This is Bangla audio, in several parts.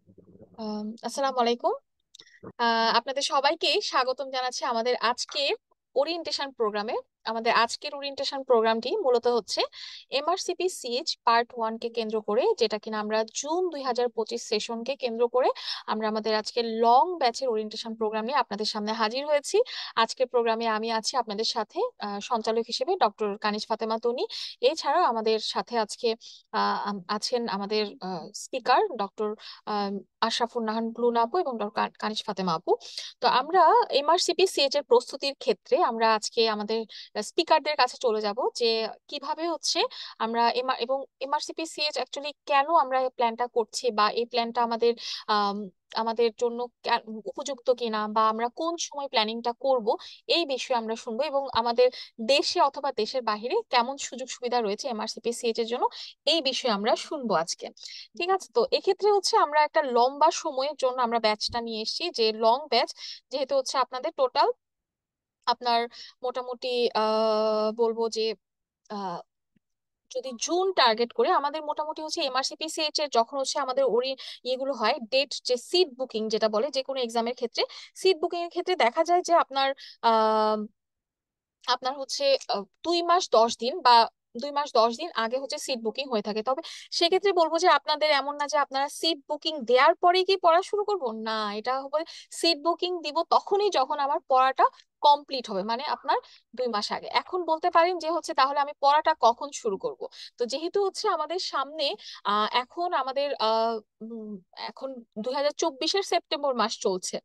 আসসালামু আলাইকুম। আপনাদের সবাইকে স্বাগতম জানাচ্ছি আমাদের আজকের ওরিয়েন্টেশন প্রোগ্রামে। আমাদের আজকের ওরিয়েন্টেশন প্রোগ্রামটি মূলত হচ্ছে এমআরসিপি সিএইচ পার্ট 1 কে কেন্দ্র করে, যেটা কিনা আমরা জুন 2025 সেশনকে কেন্দ্র করে আমরা আমাদের আজকের লং ব্যাচের ওরিয়েন্টেশন প্রোগ্রাম নিয়ে আপনাদের সামনে হাজির হয়েছি। আজকের প্রোগ্রামে আমি আছি আপনাদের সাথে সঞ্চালক হিসেবে ডক্টর কানিজ ফাতেমা তনি। এছাড়াও আমাদের সাথে আজকে আছেন আমাদের স্পিকার ডক্টর আশরাফুন নাহান ব্লুন আপু এবং ডক্টর কানিজ ফাতেমা আপু। তো আমরা এমআরসিপি সিএইচ এর প্রস্তুতির ক্ষেত্রে আমরা আজকে আমাদের স্পিকারদের কাছে চলে যাব যে কিভাবে হচ্ছে আমরা এবং এমআরসিপি সিএইচ অ্যাকচুয়ালি কেন আমরা এই প্ল্যানটা করছি, বা এই প্ল্যানটা আমাদের আম, আমাদের জন্য উপযুক্ত কিনা, বা আমরা কোন সময় প্ল্যানিংটা করব, এই বিষয়ে আমরা শুনবো। এবং আমাদের দেশে অথবা দেশের বাইরে কেমন সুযোগ সুবিধা রয়েছে এমআরসিপি সিএইচ এর জন্য, এই বিষয়ে আমরা শুনবো আজকে। ঠিক আছে, তো এক্ষেত্রে হচ্ছে আমরা একটা লম্বা সময়ের জন্য আমরা ব্যাচটা নিয়ে এসেছি, যে লং ব্যাচ যেহেতু হচ্ছে আপনাদের টোটাল আপনার মোটামুটি বলবো যে আহ, যদি জুন টার্গেট করে আমাদের মোটামুটি হচ্ছে এমআরসিপি সিএইচ এর যখন হচ্ছে আমাদের ওরি ইয়েগুলো হয় ডেট, যে সিট বুকিং যেটা বলে যে কোনো এক্সামের ক্ষেত্রে, সিট বুকিং এর ক্ষেত্রে দেখা যায় যে আপনার আপনার হচ্ছে 2 মাস 10 দিন বা 2 মাস 10 দিন আগে হচ্ছে সিট বুকিং হয়ে থাকে। তবে সেক্ষেত্রে বলবো যে আপনাদের এমন না যে আপনারা সিট বুকিং দেওয়ার পরে কি পড়া শুরু করবো, না, এটা হবে সিট বুকিং দিব তখনই যখন আমার পড়াটা কমপ্লিট হবে, মানে আপনার 2 মাস আগে। এখন বলতে পারেন যে হচ্ছে তাহলে আমি পড়াটা কখন শুরু করব। তো যেহেতু হচ্ছে আমাদের সামনে এখন আমাদের এখন 2024-এর সেপ্টেম্বর মাস চলছে,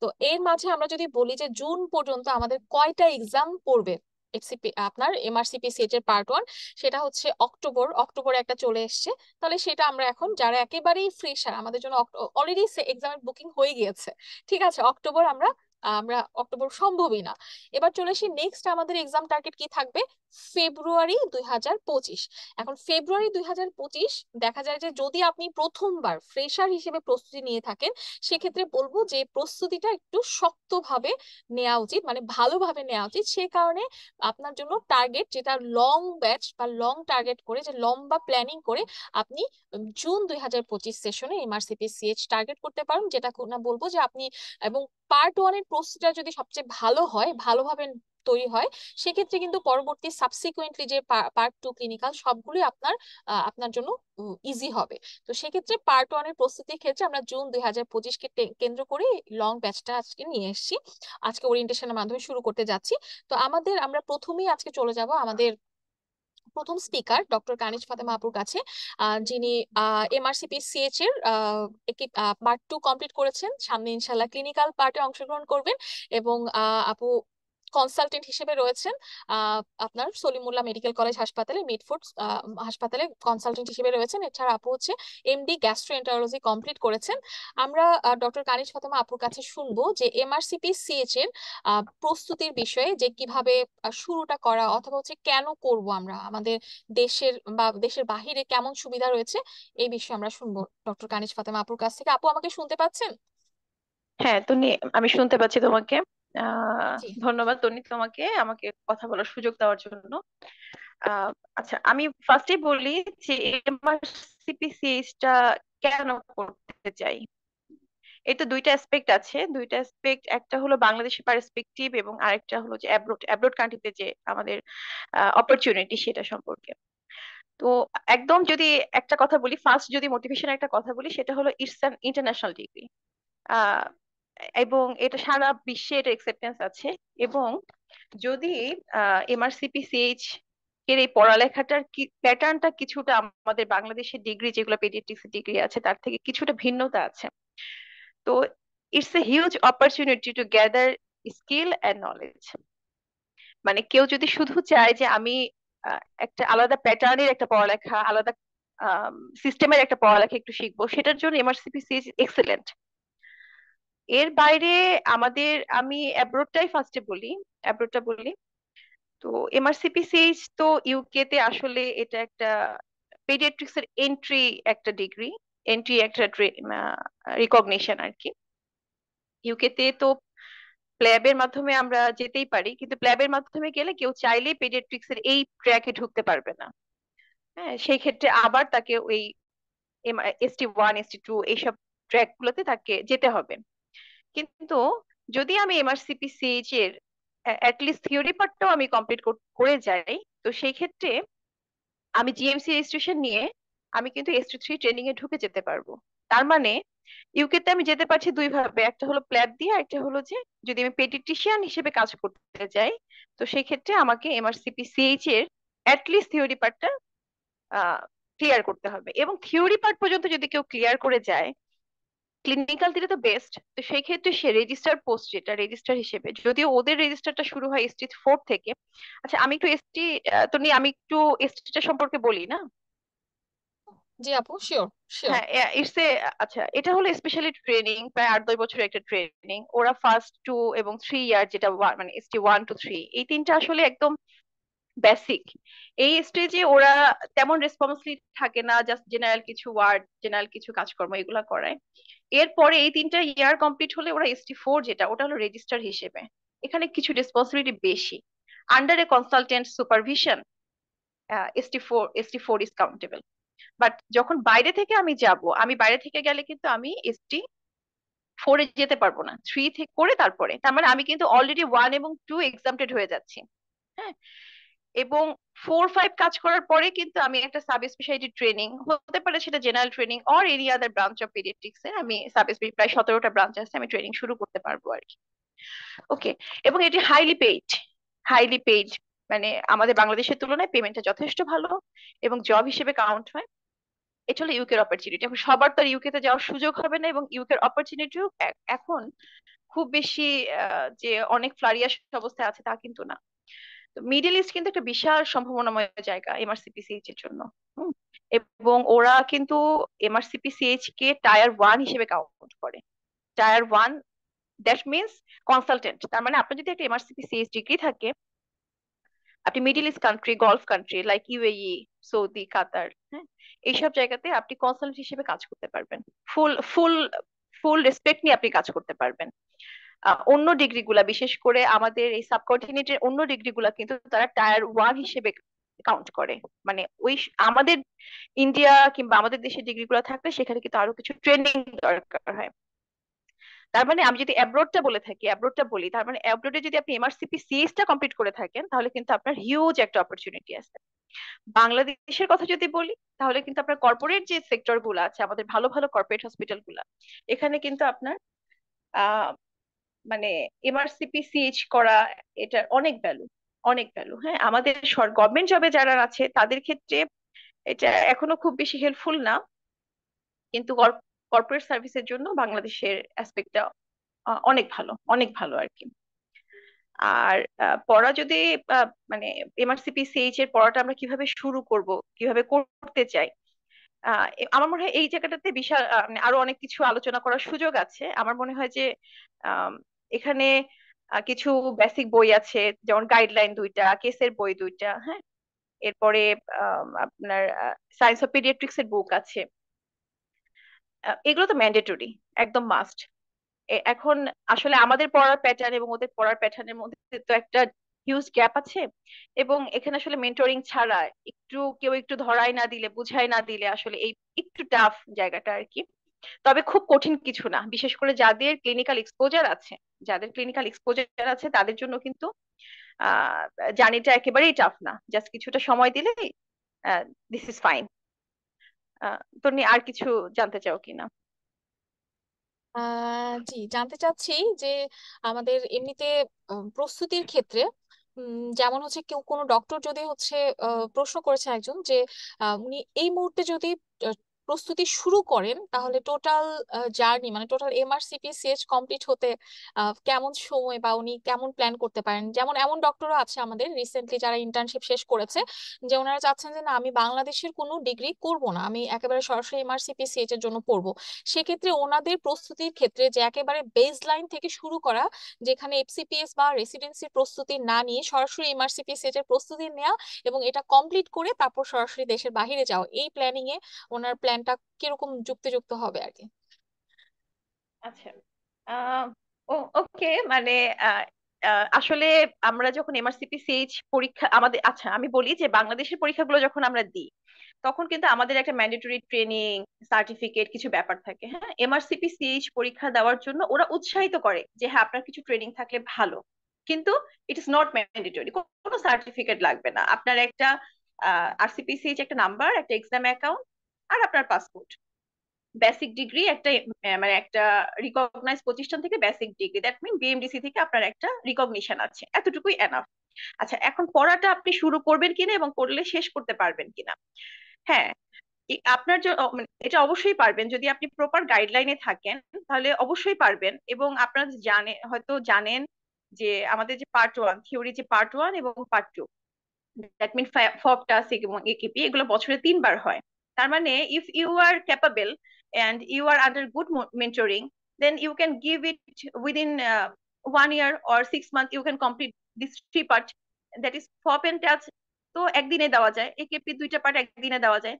তো এর মাঝে আমরা যদি বলি যে জুন পর্যন্ত আমাদের কয়টা এক্সাম পড়বে এফসিপি আপনার এমআরসিপি সিএইচ এর পার্ট 1, সেটা হচ্ছে অক্টোবরে একটা চলে এসেছে। তাহলে সেটা আমরা এখন যারা একেবারেই ফ্রেশার, আমাদের জন্য অলরেডি এক্সামের বুকিং হয়ে গিয়েছে। ঠিক আছে, অক্টোবর আমরা আমরা অক্টোবর সম্ভবই না। এবার চলে আসি নেক্সট, আমাদের এক্সাম টার্গেট কি থাকবে? ফেব্রুয়ারি 2025। এখন ফেব্রুয়ারি 2025 দেখা যায় যে যদি আপনি প্রথমবার ফ্রেশার হিসেবে প্রস্তুতি নিয়ে থাকেন, সেক্ষেত্রে বলবো যে প্রস্তুতিটা একটু শক্তভাবে নেওয়া উচিত, মানে ভালোভাবে নেওয়া উচিত। সে কারণে আপনার জন্য টার্গেট যেটা লং ব্যাচ বা লং টার্গেট করে, যে লম্বা প্ল্যানিং করে আপনি জুন 2025 সেশনে এমআরসিপি সিএইচ টার্গেট করতে পারেন, যেটা না বলবো যে আপনি, এবং পার্ট 1 এর প্রস্তুতিটা যদি সবচেয়ে ভালো হয়, ভালোভাবে তৈরি হয়, সেক্ষেত্রে কিন্তু পরবর্তী সাবসিকুয়েন্টলি যে পার্ট 2 ক্লিনিক্যাল সবগুলোই আপনার জন্য ইজি হবে। তো সেক্ষেত্রে পার্ট 1 এর প্রস্তুতির ক্ষেত্রে আমরা জুন 2025-কে কেন্দ্র করে লং ব্যাচটা আজকে নিয়ে এসেছি, আজকে ওরিয়েন্টেশনের মাধ্যমে শুরু করতে যাচ্ছি। তো আমরা প্রথমেই আজকে চলে যাব আমাদের প্রথম স্পিকার ডক্টর কানিজ ফাতেমা আপুর কাছে, যিনি এমআরসিপি সিএইচ এর একটি পার্ট 2 কমপ্লিট করেছেন, সামনে ইনশাল্লাহ ক্লিনিক্যাল পার্টে অংশগ্রহণ করবেন। এবং আপু কনসালটেন্ট হিসেবে রয়েছেন আপনার সলিমুল্লাহ মেডিকেল কলেজ হাসপাতালে, মিডফোর্ড হাসপাতালে কনসালটেন্ট হিসেবে রয়েছেন। এছাড়া আপু হচ্ছে এমডি গ্যাস্ট্রোএন্টারোলজি কমপ্লিট করেছেন। আমরা ডক্টর কানিজ ফাতেমা আপুর কাছে শুনবো যে এমআরসিপি সিএইচ এর প্রস্তুতির বিষয়ে, যে কিভাবে শুরুটা করা, অথবা হচ্ছে কেন করব আমরা, আমাদের দেশের বা দেশের বাহিরে কেমন সুবিধা রয়েছে, এই বিষয়ে আমরা শুনবো ডক্টর কানিজ ফাতেমা আপুর কাছ থেকে। আপু আমাকে শুনতে পাচ্ছেন? হ্যাঁ তনি, আমি শুনতে পাচ্ছি তোমাকে। জি। ধন্যবাদ তনি, তোমাকে আমাকে কথা বলার সুযোগ দেওয়ার জন্য। আহ আচ্ছা, আমি ফার্স্টে বলি যে এমআরসিপিসিএইচ টা কেন করতে চাই। এই তো দুইটা অ্যাসপেক্ট আছে, দুইটা অ্যাসপেক্ট, একটা হলো বাংলাদেশের পার্সপেক্টিভ এবং আরেকটা হলো যে অ্যাব্রোড অ্যাব্রোড কান্ট্রিতে যে আমাদের অপরচুনিটি সেটা সম্পর্কে। তো একদম যদি একটা কথা বলি, ফার্স্ট যদি মোটিভেশন একটা কথা বলি, সেটা হলো ইটস অ্যান ইন্টারন্যাশনাল ডিগ্রি। আহ এবং এটা সারা বিশ্বে এটা একসেপ্টেন্স আছে। এবং যদি এমআরসিপিসিএইচ এর এই পড়ালেখাটার কি প্যাটার্নটা কিছুটা আমাদের বাংলাদেশের ডিগ্রি, যেগুলো পেডিয়াট্রিক্স ডিগ্রি আছে, তার থেকে কিছুটা ভিন্নতা আছে। তো it's a huge opportunity to gather skill and knowledge. মানে কেউ যদি শুধু চায় যে আমি একটা আলাদা প্যাটার্নের একটা পড়ালেখা, আলাদা সিস্টেমের একটা পড়ালেখা একটু শিখবো, সেটার জন্য এমআরসিপিসি এক্সেলেন্ট। এর বাইরে আমাদের, আমি অ্যাব্রোডটাই ফার্স্টে বলি, অ্যাব্রোডটা বলি। তো এমআরসিপিসিএইচ তো ইউকে তে আসলে এটা একটা পেডিয়াট্রিক্স এর এন্ট্রি একটা ডিগ্রি, এন্ট্রি একটা রিকগনিশন আর কি। ইউকে তে তো প্ল্যাবের মাধ্যমে আমরা যেতেই পারি, কিন্তু প্ল্যাবের মাধ্যমে গেলে কেউ চাইলেই পেডিয়াট্রিক্স এর এই ট্র্যাকে ঢুকতে পারবে না। হ্যাঁ, সেই ক্ষেত্রে আবার তাকে ওই ST1 ST2 এইসব ট্র্যাক গুলোতে তাকে যেতে হবে। কিন্তু যদি আমি এমআরসিপিসিএইচ এর অ্যাটলিস্ট থিওরি পার্টটাও আমি কমপ্লিট করে যাই, তো সেই ক্ষেত্রে আমি জিএমসি রেজিস্ট্রেশন নিয়ে আমি কিন্তু এস3 ট্রেনিং এ ঢুকে যেতে পারবো। তার মানে ইউকে তে আমি যেতে পারছি দুই ভাবে, একটা হলো প্ল্যাব দিয়ে, একটা হলো যে যদি আমি পেডিট্রিশিয়ান হিসেবে কাজ করতে যাই, তো সেই ক্ষেত্রে আমাকে এমআরসিপিসিএইচ এর অ্যাটলিস্ট থিওরি পার্টটা ক্লিয়ার করতে হবে। এবং থিওরি পার্ট পর্যন্ত যদি কেউ ক্লিয়ার করে যায়, ক্লিনিক্যাল দিলে তো বেস্ট, তো সেই ক্ষেত্রে সে রেজিস্টার পোস্ট, যেটা রেজিস্টার হিসেবে, যদিও ওদের রেজিস্টারটা শুরু হয় এসটি 4 থেকে। আচ্ছা আমি একটু এসটি, তো নিয়ে আমি একটু এসটিটা সম্পর্কে বলি না। জি আপু, শিওর শিওর। হ্যাঁ, ইটস এ, আচ্ছা এটা হলো স্পেশালি ট্রেনিং, প্রায় 8-9 বছরের একটা ট্রেনিং। ওরা ফার্স্ট 2 এবং 3 ইয়ার, যেটা মানে ST1 to 3, এই তিনটা আসলে একদম বেসিক। এই স্টেজে ওরা তেমন রেসপন্সিবিলিটি থাকে না, জাস্ট জেনারেল কিছু ওয়ার্ড, জেনারেল কিছু কাজকর্ম এগুলা করায়। এরপরে এই 3টা ইয়ার কমপ্লিট হলে ওরা ST4, যেটা ওটা হলো রেজিস্টার হিসেবে। এখানে কিছু রেসপন্সিবিলিটি বেশি, under A consultant supervision. ST4 is countable. But যখন বাইরে থেকে আমি যাব, আমি বাইরে থেকে গেলে কিন্তু আমি ST4 যেতে পারবো না, 3 থেকে করে তারপরে, তার মানে আমি কিন্তু অলরেডি 1 এবং 2 এক্সামটেড হয়ে যাচ্ছি। হ্যাঁ, এবং 4-5 কাজ করার পরে কিন্তু আমি একটা সাব স্পেশালিটি ট্রেনিং, হতে পারে সেটা general training or any other branch of paediatrics এর, আমি সাব স্পেশালিটি প্রায় 17টা ব্রাঞ্চ আছে, আমি ট্রেনিং শুরু করতে পারবো আর কি। ওকে। এবং এটি হাইলি পেইড, মানে আমাদের বাংলাদেশের তুলনায় পেমেন্টটা যথেষ্ট ভালো এবং জব হিসেবে কাউন্ট হয়। এটা হলো ইউকের অপরচুনিটি। এখন সবার তো আর ইউকে তে যাওয়ার সুযোগ হবে না, এবং ইউকের অপরচুনিটিও এখন খুব বেশি যে অনেক ফ্লারিয়াস অবস্থায় আছে তা কিন্তু না। তো মিডল ইস্ট কিন্তু একটা বিশাল সম্ভাবনাময় জায়গা এমআরসিপিসিএইচ এর জন্য। হুম, এবং ওরা কিন্তু এমআরসিপিসিএইচ কে টায়ার 1 হিসেবে কাউন্ট করে। Tier 1, that means consultant. তার মানে আপনার যদি একটা এমআরসিপিসিএইচ ডিগ্রি থাকে, আপনি Middle East country, Gulf country like UAE, Saudi, Qatar, হ্যাঁ, এইসব জায়গাতে আপনি কনসালটেন্ট হিসেবে কাজ করতে পারবেন। ফুল ফুল ফুল রেসপেক্ট নিয়ে আপনি কাজ করতে পারবেন। অন্য ডিগ্রি গুলা, বিশেষ করে আমাদের এই সাবকন্টিনেন্টের অন্য ডিগ্রি গুলা কিন্তু তারা টায়ার 1 হিসেবে কাউন্ট করে। মানে আমাদের ইন্ডিয়া কিংবা আমাদের দেশের ডিগ্রি গুলা থাকলে সেখানে কিন্তু আরো কিছু ট্রেনিং দরকার হয়। তার মানে আমি যদি অ্যাব্রোডটা বলি, তার মানে অ্যাব্রোডে যদি আপনি এমআরসিপি টা কমপ্লিট করে থাকেন, তাহলে কিন্তু আপনার হিউজ একটা অপরচুনিটি আছে। বাংলাদেশের কথা যদি বলি, তাহলে কিন্তু আপনার কর্পোরেট যে সেক্টর গুলো আছে, আমাদের ভালো ভালো কর্পোরেট হসপিটাল গুলা, এখানে কিন্তু আপনার আহ মানে এমআরসিপিসিএইচ করা, এটার অনেক ভ্যালু। হ্যাঁ, আমাদের গভর্নমেন্ট জবে যারা আছে তাদের ক্ষেত্রে এটা এখনো খুব বেশি হেল্পফুল না, কিন্তু কর্পোরেট সার্ভিসের জন্য বাংলাদেশের অ্যাসপেক্টটা অনেক ভালো আর কি। আর পড়া যদি মানে এমআরসিপিসিএইচ এর পড়াটা আমরা কিভাবে শুরু করব, কিভাবে করতে চাই, আমার মনে হয় এই জায়গাটাতে বিশাল মানে আরো অনেক কিছু আলোচনা করার সুযোগ আছে। আমার মনে হয় যে আম, এখানে কিছু বেসিক বই আছে, যেমন গাইডলাইন 2টা, কেসের বই 2টা, হ্যাঁ, এরপরে আপনার সায়েন্স অফ পিডিয়াট্রিক্স এর বুক আছে। এগুলো তো ম্যান্ডেটরি, একদম মাস্ট। এখন আসলে আমাদের পড়ার প্যাটার্ন এবং ওদের পড়ার প্যাটার্নের মধ্যে তো একটা হিউজ গ্যাপ আছে। এবং এখানে আসলে মেন্টরিং ছাড়া কেউ একটু ধরাই না দিলে, বুঝাই না দিলে, আসলে এই একটু টাফ জায়গাটা আর কি। তবে খুব কঠিন কিছু না, বিশেষ করে যাদের ক্লিনিক্যাল এক্সপোজার আছে তাদের জন্য কিন্তু আহ জার্নিটা একেবারেই টাফ না, জাস্ট কিছুটা সময় দিলেই দিস ইজ ফাইন। তুমি আর কিছু জানতে চাও কিনা? জি, জানতে চাচ্ছি যে আমাদের এমনিতে প্রস্তুতির ক্ষেত্রে যেমন হচ্ছে কেউ কোনো ডক্টর যদি হচ্ছে প্রশ্ন করেছে একজন যে উনি এই মুহূর্তে যদি আহ, প্রস্তুতি শুরু করেন তাহলে টোটাল জার্নি মানে টোটাল এমআরসিপি সিএইচ কমপ্লিট হতে কেমন সময় বা উনি কেমন প্ল্যান করতে পারেন। যেমন এমন ডক্টরও আছে আমাদের রিসেন্টলি যারা ইন্টার্নশিপ শেষ করেছে, যে ওনারা চাচ্ছেন যে না আমি বাংলাদেশের কোনো ডিগ্রি করব না, আমি একেবারে সরাসরি এমআরসিপি সিএইচ এর জন্য পড়বো। সেক্ষেত্রে ওনাদের প্রস্তুতির ক্ষেত্রে যে একেবারে বেস লাইন থেকে শুরু করা, যেখানে এফসিপিএস বা রেসিডেন্সির প্রস্তুতি না নিয়ে সরাসরি এমআরসিপিএস এর প্রস্তুতি নেওয়া এবং এটা কমপ্লিট করে তারপর সরাসরি দেশের বাইরে যাওয়া, এই প্ল্যানিং এ ওনার প্ল্যানটা কিরকম যুক্তিযুক্ত হবে আর কি। আচ্ছা, আহ ওকে, মানে আহ, আসলে আমরা যখন এমআরসিপিসিএইচ পরীক্ষা আমাদের, আচ্ছা আমি বলি যে বাংলাদেশের পরীক্ষাগুলো যখন আমরা দিই, তখন কিন্তু আমাদের একটা ম্যান্ডেটরি ট্রেনিং, সার্টিফিকেট কিছু ব্যাপার থাকে। হ্যাঁ, এমআরসিপি সিএইচ পরীক্ষা দেওয়ার জন্য ওরা উৎসাহিত করে যে হ্যাঁ আপনার কিছু ট্রেনিং থাকলে ভালো, কিন্তু ইট ইস নট ম্যান্ডেটরি। কোনো সার্টিফিকেট লাগবে না, আপনার একটা আরসিপি সিএইচ একটা নাম্বার, একটা এক্সাম অ্যাকাউন্ট, আর আপনার পাসপোর্ট, বেসিক ডিগ্রি একটা, মানে একটা রিকগনাইজ প্রতিষ্ঠান থেকে basic degree, that mean BMDC থেকে আপনার একটা রিকগনিশন আছে, এতটুকুই এনাফ। আচ্ছা, এখন পড়াটা আপনি শুরু করবেন কিনা এবং করলে শেষ করতে পারবেন কিনা। হ্যাঁ, আপনার মানে এটা অবশ্যই পারবেন যদি আপনি প্রপার গাইডলাইনে থাকেন, তাহলে অবশ্যই পারবেন। এবং আপনারা হয়তো জানেন যে আমাদের যে পার্ট 1 থিওরি, যে পার্ট 1 এবং পার্ট 2, দ্যাট মিন ফক টাস্ক এবং একেপি, এগুলো বছরে 3 বার হয়। তার মানে if you are capable and you are under good mentoring, then you can give it within 1 year or 6 months. You can complete this 3 part, that is FOP and TAS। তো একদিনে দেওয়া যায়, একেপি 2টা পার্ট একদিনে দেওয়া যায়।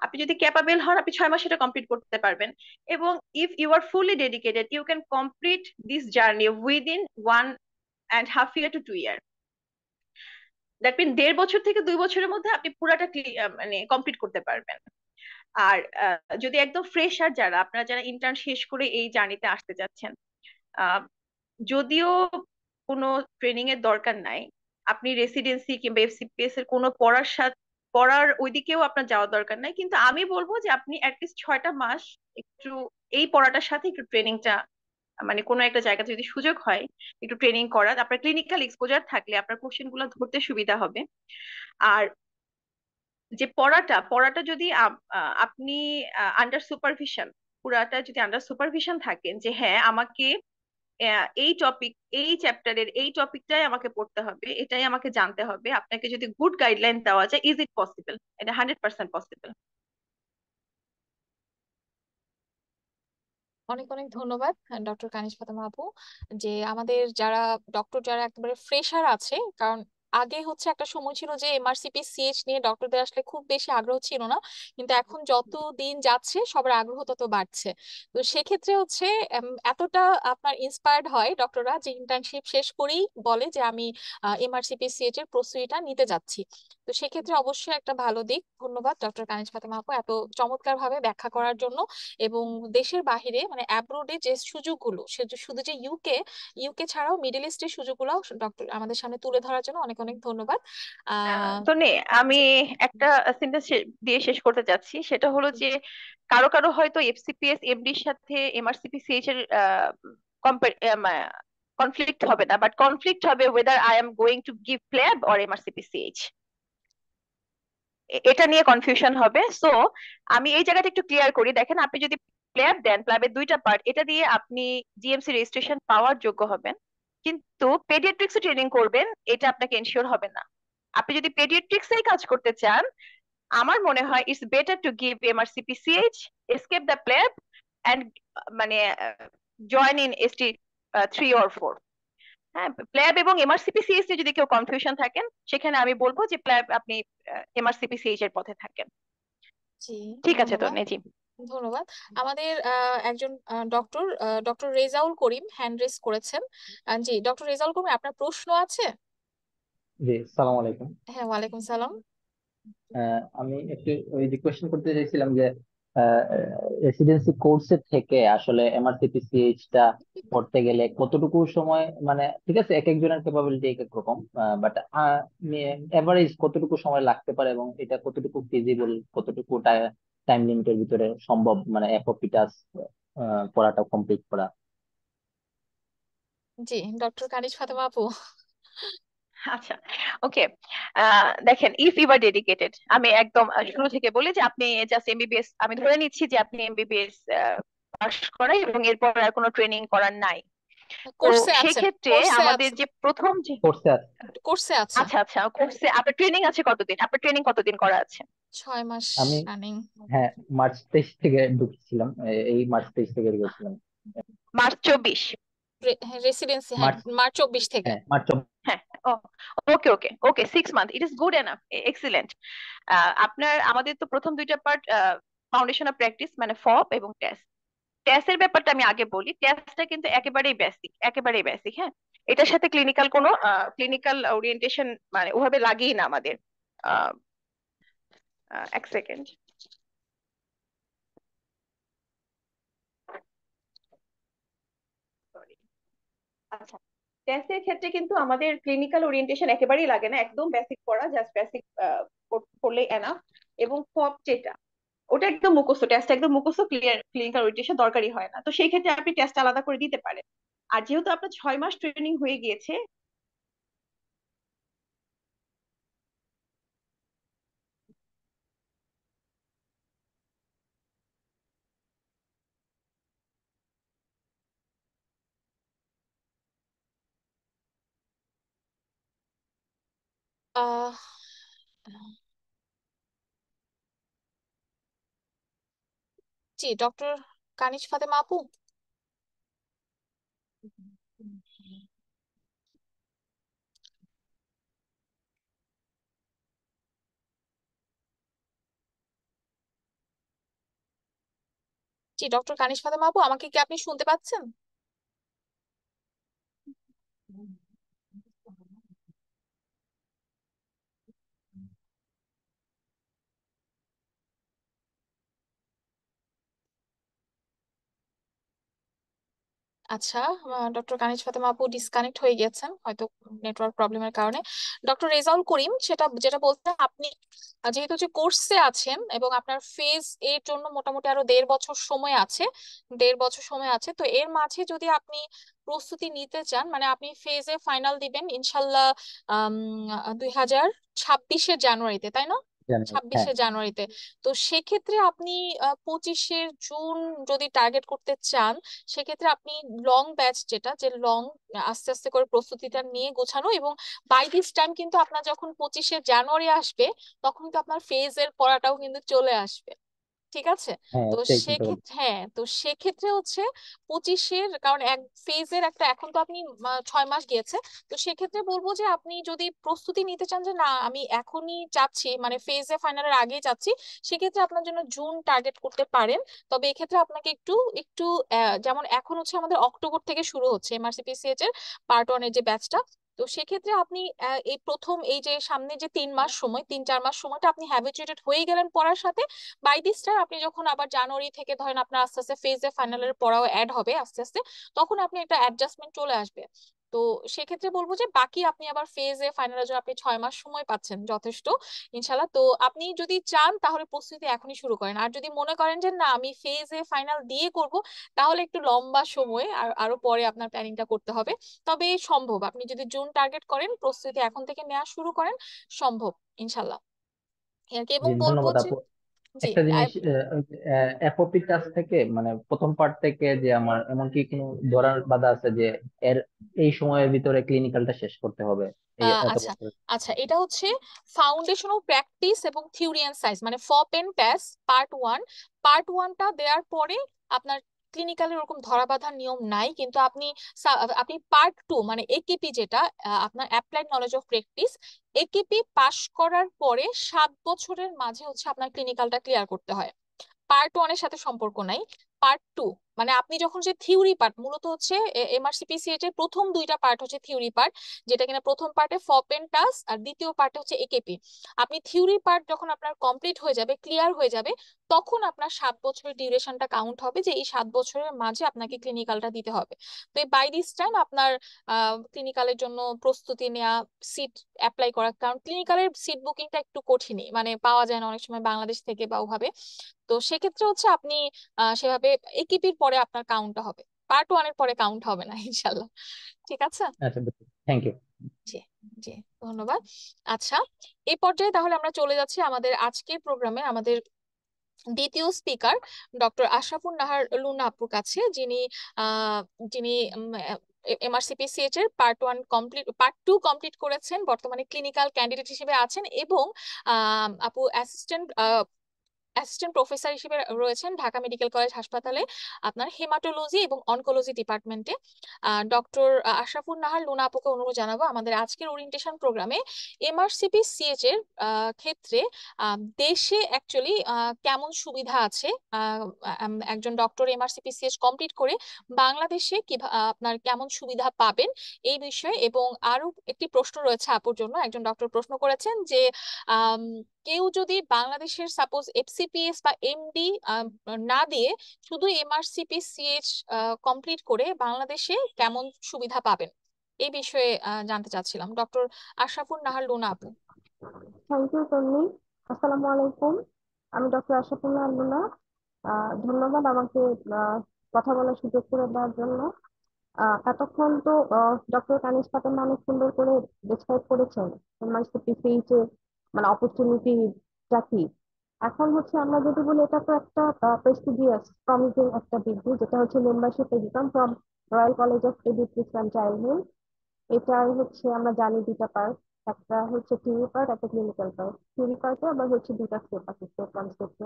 আপনি যদি ক্যাপাবল হন, আপনি 6 মাস এটা কমপ্লিট করতে পারবেন। এবং if you are fully dedicated, you can complete this journey within 1.5 year to 2 year। That mean 1.5 বছর থেকে 2 বছরের মধ্যে আপনি পুরাটা মানে কমপ্লিট করতে পারবেন। আর যদি একদম ফ্রেশার যারা, আপনারা যারা ইন্টার্ন শেষ করে এই জার্নিতে আসতে যাচ্ছেন, আহ, যদিও কোনো ট্রেনিং এর দরকার নাই, আপনি রেসিডেন্সি কিংবা এফসিপিএস এর কোনো পড়ার ওইদিকেও আপনার যাওয়ার দরকার নাই, কিন্তু আমি বলবো যে আপনি অ্যাটলিস্ট 6টা মাস একটু এই পড়াটার সাথে একটু ট্রেনিংটা, মানে কোনো একটা জায়গাতে যদি সুযোগ হয় একটু ট্রেনিং করার, আপনার ক্লিনিক্যাল এক্সপোজার থাকলে আপনার কোশ্চেন গুলো ধরতে সুবিধা হবে। আর যে পড়াটা যদি আপনি আন্ডার সুপারভিশন, পুরাটা যদি আন্ডার সুপারভিশন থাকেন যে হ্যাঁ আমাকে এই টপিক, এই চ্যাপ্টারের এই টপিকটাই আমাকে পড়তে হবে, এটাই আমাকে জানতে হবে, আপনাকে যদি গুড গাইডলাইন দেওয়া যায়, ইজ ইট পসিবল? এটা 100% পসিবল। অনেক অনেক ধন্যবাদ ডক্টর কানিজ ফাতেমা আপু, যে আমাদের যারা ডক্টর যারা একেবারে ফ্রেশার আছে, কারণ আগে হচ্ছে একটা সময় ছিল যে এমআরসিপি সিএইচ নিয়ে ডক্টরদের আসলে খুব বেশি আগ্রহ ছিল না, কিন্তু এখন যত দিন যাচ্ছে সবার আগ্রহ তত বাড়ছে। তো সেক্ষেত্রে হচ্ছে এতটা আপনার ইন্সপায়ার্ড হয় ডক্টররা যে ইন্টার্নশিপ শেষ করেই বলে যে আমি এমআরসিপি সিএইচ এর প্রস্তুতিটা নিতে যাচ্ছি। তো সেক্ষেত্রে অবশ্যই একটা ভালো দিক। ধন্যবাদ ডক্টর কানিজ ফাতেমা আপু এত চমৎকার ভাবে ব্যাখ্যা করার জন্য, এবং দেশের বাহিরে মানে অ্যাব্রোডে যে সুযোগগুলো, সে শুধু যে ইউকে, ইউকে ছাড়াও মিডল ইস্টের সুযোগগুলো ডক্টর আমাদের সামনে তুলে ধরার জন্য অনেক অনেক ধন্যবাদ। তনে, আমি জি একটা সেন্টেন্স দিয়ে শেষ করতে যাচ্ছি, সেটা হলো জি যে কারো কারো হয়তো এফসিপিএস এমডির সাথে এমআরসিপি সিএইচ এর কনফ্লিক্ট হবে না, বাট কনফ্লিক্ট হবে whether I am going to give pleb or MRCP CH, এটা নিয়ে কনফিউশন হবে। সো আমি এই জায়গাটা একটু ক্লিয়ার করি। দেখেন, আপনি যদি প্ল্যাব দেন, প্ল্যাবের 2টা পার্ট, এটা দিয়ে আপনি জিএমসি রেজিস্ট্রেশন পাওয়ার যোগ্য হবেন, কিন্তু পেডিয়াট্রিক্স ট্রেনিং করবেন এটা আপনাকে এনশিওর হবে না। আপনি যদি পেডিয়াট্রিক্স এই কাজ করতে চান, আমার মনে হয় it's better to give MRCP CH, escape the PLAB, and মানে জয়েন ইন ST 3 or 4। হ্যাঁ, প্ল্যাব এবং এমআরসিপি সিএইচ এ যদি কেউ কনফিউশন থাকেন, সেখানে আমি বলবো যে প্ল্যাব আপনি এমআরসিপি সিএইচ এর পথে থাকেন। জি ঠিক আছে তো ধন্যবাদ। নেজি। ধন্যবাদ। আমাদের একজন doctor, doctor Rezaul Karim hand raise করেছেন। জি ডক্টর রেজাউল করিম, আপনার প্রশ্ন আছে? জি, সালাম আলাইকুম। হ্যাঁ, ওয়ালাইকুম সালাম। আমি একটু ওই যে কোয়েশ্চেন করতে চাইছিলাম যে রেসিডেন্সি কোর্সের থেকে আসলে এমআরসিপিসিএইচ টা পড়তে গেলে কতটুকু সময়, মানে ঠিক আছে এক একজনের ক্যাপাবিলিটি এক এক রকম, বাট এভারেজ কতটুকু সময় লাগতে পারে এবং এটা কতটুকু ফিজিবল, কতটুকু টাইম লিমিটের ভিতরে সম্ভব, মানে এফওপিটাস পড়াটা কমপ্লিট করা? জি ডক্টর কানিজ ফাতেমা আপু। আচ্ছা, ওকে। দেখেন, ইফ ইউ আর ডেডিকেটেড, আমি একদম শুরু থেকে বলি যে আপনি জাস্ট এমবিবিএস, আমি ধরে নিচ্ছি যে আপনি এমবিবিএস পাস করা এবং এরপর আর কোনো ট্রেনিং করার নাই। তো কোর্সে আছেন, সেক্ষেত্রে কোর্সে আমাদের আছেন, যে প্রথম যে, কোর্সে আছে। কোর্সে আছেন। আচ্ছা আচ্ছা, কোর্সে আপনার ট্রেনিং আছে কতদিন? আপনার ট্রেনিং কতদিন করা আছে? 6 মাস আমি রানিং। হ্যাঁ মার্চ 23 থেকে ঢুকছিলাম, এই মার্চ 23 থেকে গেছিলাম। মার্চ 24? রেসিডেন্সি, হ্যাঁ মার্চ, মার্চ 24 থেকে। হ্যাঁ মার্চ 24। হ্যাঁ, ওকে ওকে ওকে, 6 month, it is good enough, excellent. আপনার আমাদের তো প্রথম 2টা পার্ট, ফাউন্ডেশন অফ প্র্যাকটিস মানে ফপ এবং টেস্ট। টেস্টের ব্যাপারটা আমি আগে বলি, টেস্টটা কিন্তু একেবারেই বেসিক, একেবারেই বেসিক। হ্যাঁ, এটার সাথে ক্লিনিক্যাল ওরিয়েন্টেশন মানে ওভাবে লাগেই না আমাদের। এক সেকেন্ড। আচ্ছা, টেস্টের ক্ষেত্রে কিন্তু আমাদের ক্লিনিক্যাল ওরিয়েন্টেশন একেবারেই লাগে না, একদম বেসিক পড়া, জাস্ট বেসিক পড়লেই এনাফ। এবং ফপ যেটা, ওটা একদম মুখস্থ, টেস্ট একদম মুখস্থ, ক্লিয়ার, ক্লিনিক্যাল ওরিয়েন্টেশন দরকারই হয় না। তো সেই ক্ষেত্রে আপনি টেস্ট আলাদা করে দিতে পারেন। আর যেহেতু আপনার 6 মাস ট্রেনিং হয়ে গিয়েছে, আহ জি, ডক্টর কানিজ ফাতেমা আপু। জি, ডক্টর কানিজ ফাতেমা আপু, আমাকে কি আপনি শুনতে পাচ্ছেন? আচ্ছা, ডক্টর কানিজ ফাতেমা আপু ডিসকানেক্ট হয়ে গেছেন হয়তো নেটওয়ার্ক প্রবলেমের কারণে। ডক্টর রেজাউল করিম, যেটা বলতেন আপনি, যেহেতু যে কোর্সে আছেন এবং আপনার ফেজ এর জন্য মোটামুটি আরো 1.5 বছর সময় আছে, 1.5 বছর সময় আছে, তো এর মাঝে যদি আপনি প্রস্তুতি নিতে চান, মানে আপনি ফেজে ফাইনাল দিবেন ইনশাল্লাহ 2026-এর জানুয়ারিতে, তাই না? জানি, হ্যাঁ। 26-এর জানুয়ারিতে। তো সেক্ষেত্রে আপনি 25-এর জুন যদি টার্গেট করতে চান, সেক্ষেত্রে আপনি লং ব্যাচ, যেটা যে লং, আস্তে আস্তে করে প্রস্তুতিটা নিয়ে গোছানো, এবং বাই দিস টাইম কিন্তু আপনার যখন 25-এর জানুয়ারি আসবে, তখন তো আপনার ফেজের পড়াটাও কিন্তু চলে আসবে। ঠিক আছে? হ্যাঁ, তো এটাই চিন্তা করছি। সেক্ষেত্রে, হ্যাঁ, তো সেক্ষেত্রে হচ্ছে 25-এর, কারণ এক ফেজের একটা, এখন তো আপনি 6 মাস গিয়েছে, তো সেক্ষেত্রে বলবো যে আপনি যদি প্রস্তুতি নিতে চান যে না আমি এখনই চাচ্ছি, মানে ফেজে ফাইনালের আগেই চাচ্ছি, সেক্ষেত্রে আপনার জন্য জুন টার্গেট করতে পারেন। তবে এক্ষেত্রে আপনাকে একটু একটু যেমন এখন হচ্ছে আমাদের অক্টোবর থেকে শুরু হচ্ছে এমআরসিপিসিএইচ এর পার্ট 1-এর যে ব্যাচটা। তো সেক্ষেত্রে আপনি এই প্রথম এই যে সামনে যে 3 মাস সময়, 3-4 মাস সময়টা আপনি হ্যাবিচুয়েটেড হয়ে গেলেন পড়ার সাথে। বাই দিস টাইম আপনি যখন আবার জানুয়ারি থেকে ধরেন আপনার আস্তে আস্তে ফেজে ফাইনালের পড়াও অ্যাড হবে আস্তে আস্তে, তখন আপনি একটা অ্যাডজাস্টমেন্ট চলে আসবে। তো সেক্ষেত্রে বলবো যে বাকি আপনি আবার ফেজে ফাইনালের জন্য আপনি 6 মাস সময় পাচ্ছেন, যথেষ্ট ইনশাল্লাহ। তো আপনি যদি চান তাহলে প্রস্তুতি এখনই শুরু করেন, আর যদি মনে করেন যে না আমি ফেজে ফাইনাল দিয়ে করব, তাহলে একটু লম্বা সময় আর আরো পরে আপনার প্ল্যানিংটা করতে হবে। তবে সম্ভব, আপনি যদি জুন টার্গেট করেন, প্রস্তুতি এখন থেকে নেওয়া শুরু করেন, সম্ভব ইনশাল্লাহ আর কি। এবং জি, বলবো ধন্যবাদ যে আপু। জি, একটা জিনিস, এফওপি টাস্ক থেকে মানে প্রথম পার্ট থেকে যে আমার এমন কি কোনো ধরার বাধা আছে যে এর এই সময়ের ভিতরে ক্লিনিক্যালটা শেষ করতে হবে এই এত আচ্ছা, বছর? আচ্ছা, এটা হচ্ছে ফাউন্ডেশনাল প্র্যাকটিস এবং থিওরি এন্ড সায়েন্স, মানে ফপেন টেস্ট পার্ট 1। পার্ট 1টা দেওয়ার পরে আপনার ক্লিনিক্যালের ওরকম ধরা বাঁধার নিয়ম নাই, কিন্তু আপনি আপনি পার্ট 2 মানে একেপি, যেটা আপনার applied knowledge of practice, AKP পাশ করার পরে 7 বছরের মাঝে হচ্ছে আপনার ক্লিনিক্যালটা ক্লিয়ার করতে হয়। পার্ট 1-এর সাথে সম্পর্ক নাই। পার্ট 2 মানে আপনি যখন যে থিওরি পার্ট, মূলত হচ্ছে এমআরসিপিসিএইচ এর প্রথম 2টা পার্ট হচ্ছে থিওরি পার্ট, যেটা কিনা প্রথম পার্টে ফপেন টাস আর দ্বিতীয় পার্টে হচ্ছে একেপি। আপনি থিওরি পার্ট যখন আপনার কমপ্লিট হয়ে যাবে, ক্লিয়ার হয়ে যাবে, তখন আপনার 7 বছরের ডিউরেশনটা কাউন্ট হবে, যে এই 7 বছরের মাঝে আপনাকে ক্লিনিক্যালটা দিতে হবে। তো এই বাই দিস টাইম আপনার ক্লিনিক্যালের জন্য প্রস্তুতি নেওয়া, সিট অ্যাপ্লাই করা, কারণ ক্লিনিক্যালের সিট বুকিংটা একটু কঠিনই, মানে পাওয়া যায় না অনেক সময় বাংলাদেশ থেকে বা ওভাবে। তো সেক্ষেত্রে হচ্ছে আপনি সেভাবে একিপির পরে আপনার কাউন্টটা হবে, পার্ট 1-এর পরে কাউন্ট হবে না ইনশাল্লাহ। ঠিক আছে? আচ্ছা, থ্যাংক ইউ। জি, জি, ধন্যবাদ। আচ্ছা, এই পর্যায়ে তাহলে আমরা চলে যাচ্ছি আমাদের আজকের প্রোগ্রামে আমাদের দ্বিতীয় speaker doctor Ashrafun Nahar Luna আপুর কাছে, যিনি আহ যিনি এমআরসিপিসিএইচ এর পার্ট 2 কমপ্লিট করেছেন, বর্তমানে ক্লিনিক্যাল ক্যান্ডিডেট হিসেবে আছেন, এবং আপু অ্যাসিস্ট্যান্ট প্রফেসর হিসেবে রয়েছেন ঢাকা মেডিকেল কলেজ হাসপাতালে আপনার হেমাটোলজি এবং অনকোলজি ডিপার্টমেন্টে। ডক্টর আশরাফুন নাহার লুনা আপুকে অনুরোধ জানাবো আমাদের আজকের ওরিয়েন্টেশন প্রোগ্রামে এমআরসিপি সিএচ এর ক্ষেত্রে দেশে অ্যাকচুয়ালি কেমন সুবিধা আছে, একজন ডক্টর এমআরসিপি সিএচ কমপ্লিট করে বাংলাদেশে কি আপনার কেমন সুবিধা পাবেন এই বিষয়ে। এবং আরো একটি প্রশ্ন রয়েছে আপুর জন্য, একজন ডক্টর প্রশ্ন করেছেন যে কেউ যদি বাংলাদেশের সাপোজ এফসিপিএস বা এমডি না দিয়ে শুধু এমআরসিপি সিএইচ কমপ্লিট করে বাংলাদেশে কেমন সুবিধা পাবেন, এই বিষয়ে জানতে চাচ্ছিলাম। ডক্টর আশরাফুন নাহার লুনা আপু। থ্যাংক ইউ তন্নি। আসসালামু আলাইকুম। আমি ডক্টর আশরাফুল্লাহ আল্লুনা। ধন্যবাদ আমাকে আহ, কথা বলার সুযোগ করে দেওয়ার জন্য। এতক্ষণ তো ডক্টর কানিজ ফাতেমা অনেক সুন্দর করে ডেসক্রাইব করেছেন এমআরসিপি এর মানে অপরচুনিটিটা কি। এখন হচ্ছে আমরা যদি বলি এটা তো একটা প্রেস্টিজিয়াস প্রমিজিং একটা ডিগ্রি, যেটা হচ্ছে membership exam from Royal College of Paediatrics and childhood. এটার হচ্ছে আমরা জানি দুটা পার্ট, একটা হচ্ছে থিওরি পার্ট, একটা ক্লিনিক্যাল পার্ট। থিওরি পার্টে আবার হচ্ছে দুটা স্টেপ আছে, step one step two.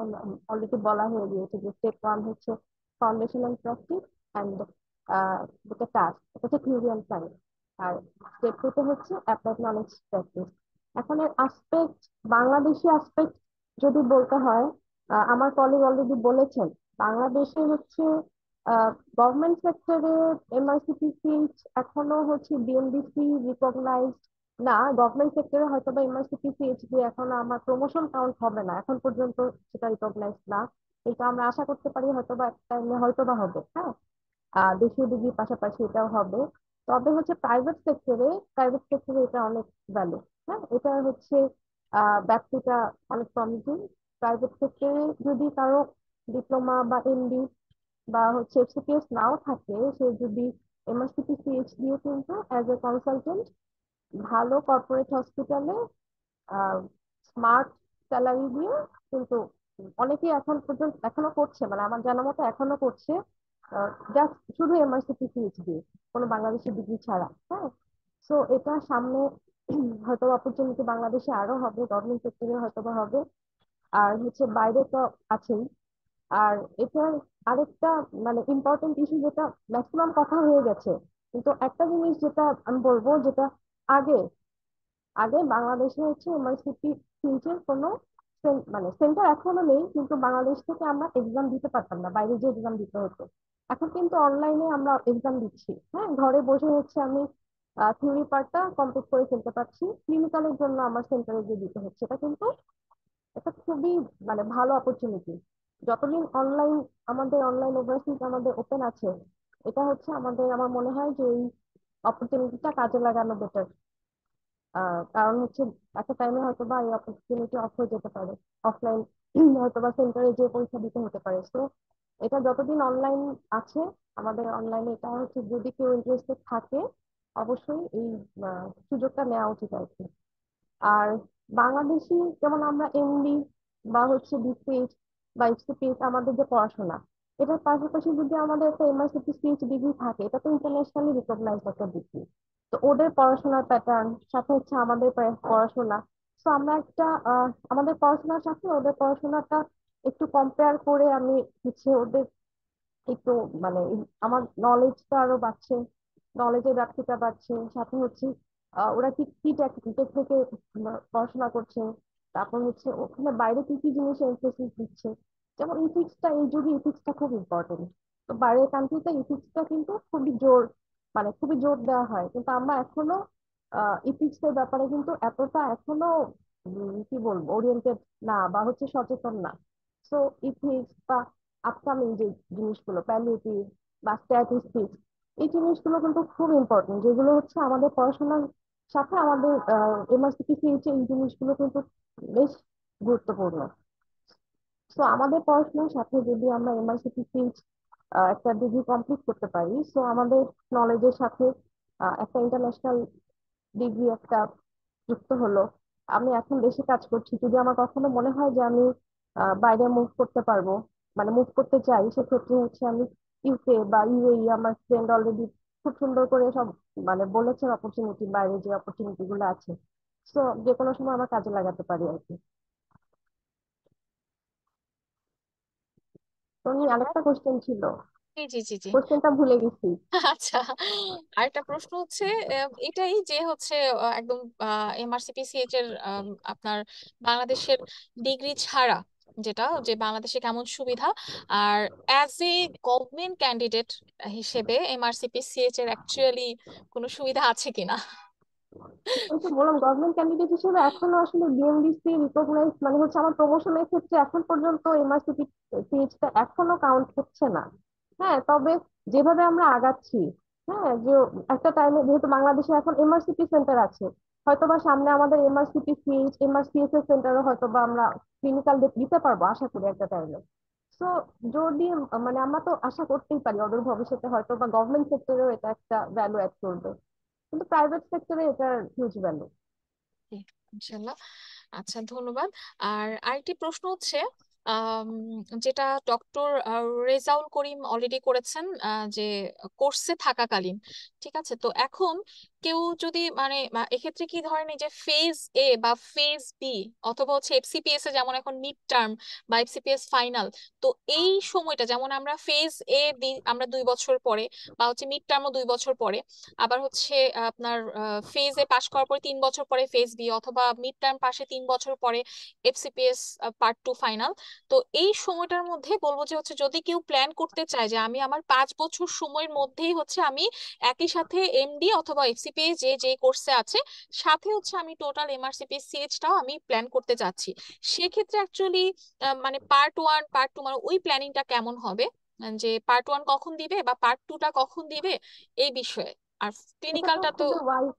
Already বলা হয়ে গিয়েছে যে স্টেপ ওয়ান হচ্ছে ফাউন্ডেশন এন্ড প্র্যাকটিস অ্যান্ড যেটা টাস্ক, এটা হচ্ছে থিওরি অ্যান্ড সায়েন্স। আর স্টেপ টু তে হচ্ছে অ্যাপ্লাইড নলেজ প্র্যাকটিস। এখন এর আসপেক্ট, বাংলাদেশি আসপেক্ট যদি বলতে হয়, আমার কলিগ অলরেডি বলেছেন, বাংলাদেশে হচ্ছে গভর্নমেন্ট সেক্টরে এমআরসিপিসিএইচ এখনো হচ্ছে বিএমডিসি রিকগনাইজড না। গভর্নমেন্ট সেক্টরে হয়তো বা এমআরসিপিসিএইচ দিয়ে এখনো আমার প্রমোশন কাউন্ট হবে না, এখন পর্যন্ত সেটা রিকগনাইজড না। এটা আমরা আশা করতে পারি হয়তো বা একটা টাইমে হয়তো বা হবে, হ্যাঁ। দেশীয় ডিগ্রির পাশাপাশি এটাও হবে। তবে হচ্ছে প্রাইভেট সেক্টরে এটা অনেক ভ্যালু, হ্যাঁ। এটা হচ্ছে ব্যক্তিটা অনেক প্রমিজিং। প্রাইভেট সেক্টরে যদি কারো ডিপ্লোমা বা এমডি বা হচ্ছে এফসিপিএস নাও থাকে, সে যদি এমআরসিপি সিএইচ দিয়ে কিন্তু অ্যাজ এ কনসালটেন্ট ভালো কর্পোরেট হসপিটালে স্মার্ট স্যালারি দিয়ে কিন্তু অনেকেই এখন পর্যন্ত এখনো করছে, মানে আমার জানা মতো এখনো করছে, জাস্ট শুধু এমআরসিপি সিএইচ দিয়ে, কোনো বাংলাদেশের ডিগ্রি ছাড়া, হ্যাঁ। সো এটা সামনে হয়তো অপরচুনিটি বাংলাদেশে আরো হবে, গভর্নমেন্ট সেক্টরে হয়তো বা হবে। আর হচ্ছে বাইরে তো আছেই। আর এটার আরেকটা মানে ইম্পর্টেন্ট ইস্যু, যেটা ম্যাক্সিমাম কথা হয়ে গেছে, কিন্তু একটা জিনিস যেটা আমি বলবো, যেটা আগে আগে বাংলাদেশে হচ্ছে এমআরসিপি সিটের কোনো মানে সেন্টার এখনো নেই, কিন্তু বাংলাদেশ থেকে আমরা এক্সাম দিতে পারতাম না, বাইরে যে এক্সাম দিতে হতো। এখন কিন্তু অনলাইনে আমরা এক্সাম দিচ্ছি, হ্যাঁ। ঘরে বসে হচ্ছে আমি থিওরি পার্টটা কমপ্লিট করে ফেলতে পারছি, ক্লিনিক্যালের জন্য আমার সেন্টারে গিয়ে দিতে হচ্ছে। এটা কিন্তু এটা খুবই মানে ভালো অপরচুনিটি। যতদিন আমাদের অনলাইন ওভারসিজ আমাদের ওপেন আছে, এটা হচ্ছে আমাদের, আমার মনে হয় যে এই অপরচুনিটিটা কাজে লাগানো বেটার। কারণ হচ্ছে একটা টাইমে হয়তো বা এই অপরচুনিটি অফ হয়ে যেতে পারে, অফলাইন হয়তো বা সেন্টারে যে পরীক্ষা দিতে হতে পারে। তো এটা যতদিন অনলাইন আছে, আমাদের অনলাইনে এটা হচ্ছে যদি কেউ ইন্টারেস্টেড থাকে, অবশ্যই এই সুযোগটা নেওয়া উচিত আর কি। আর বাংলাদেশি যেমন আমরা এমডি বা হচ্ছে বিসিএস বা এফসিপিএস, আমাদের যে পড়াশোনা, এটার পাশাপাশি যদি আমাদের একটা এমআরসিপি সিএইচ ডিগ্রি থাকে, এটা তো ইন্টারন্যাশনালি রিকগনাইজড একটা ডিগ্রি। তো ওদের পড়াশোনার প্যাটার্ন সাথে হচ্ছে আমাদের পড়াশোনা, তো আমরা একটা আমাদের পড়াশোনার সাথে ওদের পড়াশোনাটা একটু কম্পেয়ার করে আমি হচ্ছে ওদের একটু মানে আমার নলেজটা আরো বাড়ছে, নলেজের ব্যাপ্তিটা বাড়ছে। সাথে হচ্ছে ওরা কি কি টেকনিক থেকে পড়াশোনা করছে, তারপর হচ্ছে ওখানে বাইরে কি কি জিনিস এমফেসিস দিচ্ছে। যেমন ইথিক্সটা, এই যুগে ইথিক্সটা খুব ইম্পর্টেন্ট। তো বাইরের কান্ট্রিতে ইথিক্সটা কিন্তু খুবই জোর, মানে খুবই জোর দেওয়া হয়, কিন্তু আমরা এখনো ইথিক্স এর ব্যাপারে কিন্তু এতটা এখনো কি বলবো ওরিয়েন্টেড না, বা হচ্ছে সচেতন না। সো ইথিক্স বা আপকামিং যে জিনিসগুলো, প্যালিয়েটিভ বা স্ট্যাটিস্টিক্স, এই জিনিসগুলো কিন্তু খুব ইম্পর্টেন্ট, যেগুলো হচ্ছে আমাদের পড়াশোনার সাথে আমাদের এমআরসিপি সিএইচ এই জিনিসগুলো কিন্তু বেশ গুরুত্বপূর্ণ। সো আমাদের পড়াশোনার সাথে যদি আমরা এমআরসিপি সিএইচ একটা ডিগ্রি কমপ্লিট করতে পারি, সো আমাদের নলেজের সাথে একটা ইন্টারন্যাশনাল ডিগ্রি একটা যুক্ত হলো। আমি এখন দেশে কাজ করছি, যদি আমার কখনো মনে হয় যে আমি বাইরে মুভ করতে পারবো, মানে মুভ করতে চাই, সেক্ষেত্রে হচ্ছে আমি ইউকে বা ইউএই, আমার ফ্রেন্ড অলরেডি খুব সুন্দর করে সব মানে বলেছেন অপরচুনিটি, বাইরে যে অপরচুনিটি গুলো আছে, তো যে কোনো সময় আমার কাজে লাগাতে পারি আর কি। তো নিয়ে ধন্যবাদ। আরেকটা কোশ্চেন ছিল, জি জি জি জি। কোশ্চেনটা ভুলে গেছি। আচ্ছা, আরেকটা প্রশ্ন হচ্ছে এটাই যে হচ্ছে একদম এমআরসিপিসিএইচ এর আপনার বাংলাদেশের ডিগ্রি ছাড়া যেটা যে বাংলাদেশে কেমন সুবিধা, আর অ্যাজ এ গভর্নমেন্ট ক্যান্ডিডেট হিসেবে এমআরসিপিসিএইচ এর অ্যাকচুয়ালি কোনো সুবিধা আছে কিনা। ওই তো বললাম গভর্নমেন্ট ক্যান্ডিডেট হিসেবে এখনো আসলে বিএমডিসি রিকগনাইজ মানে হচ্ছে আমার প্রমোশনের ক্ষেত্রে এখন পর্যন্ত এমআরসিপি সিএইচটা এখনো কাউন্ট হচ্ছে না। হ্যাঁ, তবে যেভাবে আমরা আগাচ্ছি, হ্যাঁ, যে একটা টাইমে যেহেতু বাংলাদেশে এখন এমআরসিপি সেন্টার আছে, হয়তোবা সামনে আমাদের এমআরসিপি সিএইচ এমআরসিএস এর সেন্টারও হয়তোবা আমরা ক্লিনিক্যাল দিতে পারবো আশা করি একটা টাইমে। তো যদি মানে আমরা তো আশা করতেই পারি অদূর ভবিষ্যতে হয়তো বা গভর্নমেন্ট সেক্টরেও এটা একটা ভ্যালু অ্যাড করবে, কিন্তু প্রাইভেট সেক্টরে এটার হিউজ ভ্যালু। জি, ইনশাল্লাহ। আচ্ছা, ধন্যবাদ। আর আরেকটি প্রশ্ন হচ্ছে, আম, যেটা ডক্টর রেজাউল করিম অলরেডি করেছেন, যে কোর্সে থাকাকালীন, ঠিক আছে, তো এখন কেউ যদি মানে এক্ষেত্রে কি ধরেন এই যে ফেজ এ বা ফেজ বি অথবা হচ্ছে এফসিপিএস এ যেমন এখন মিড টার্ম বা এফসিপিএস ফাইনাল, তো এই সময়টা যেমন আমরা ফেজ এ দিই আমরা 2 বছর পরে, বা হচ্ছে মিড টার্মও 2 বছর পরে, আবার হচ্ছে আপনার ফেজ এ পাশ করার পরে 3 বছর পরে ফেজ বি, অথবা মিড টার্ম পাশে 3 বছর পরে এফসিপিএস পার্ট 2 ফাইনাল। তো এই সময়টার মধ্যে বলবো যে হচ্ছে যদি কেউ প্ল্যান করতে চায় যে আমি আমার 5 বছর সময়ের মধ্যেই হচ্ছে আমি একই সাথে এমডি অথবা এফসিপিএস যে যে কোর্সে আছে সাথে হচ্ছে আমি টোটাল এমআরসিপিএস সিএইচটাও আমি প্ল্যান করতে চাচ্ছি, সেক্ষেত্রে অ্যাকচুয়ালি মানে পার্ট 1 পার্ট 2 মানে ওই প্ল্যানিংটা কেমন হবে, যে পার্ট 1 কখন দিবে বা পার্ট 2টা কখন দিবে, এই বিষয়ে। আর এটা তো ক্লিনিক্যালটা তো খুবই ওয়াইজ,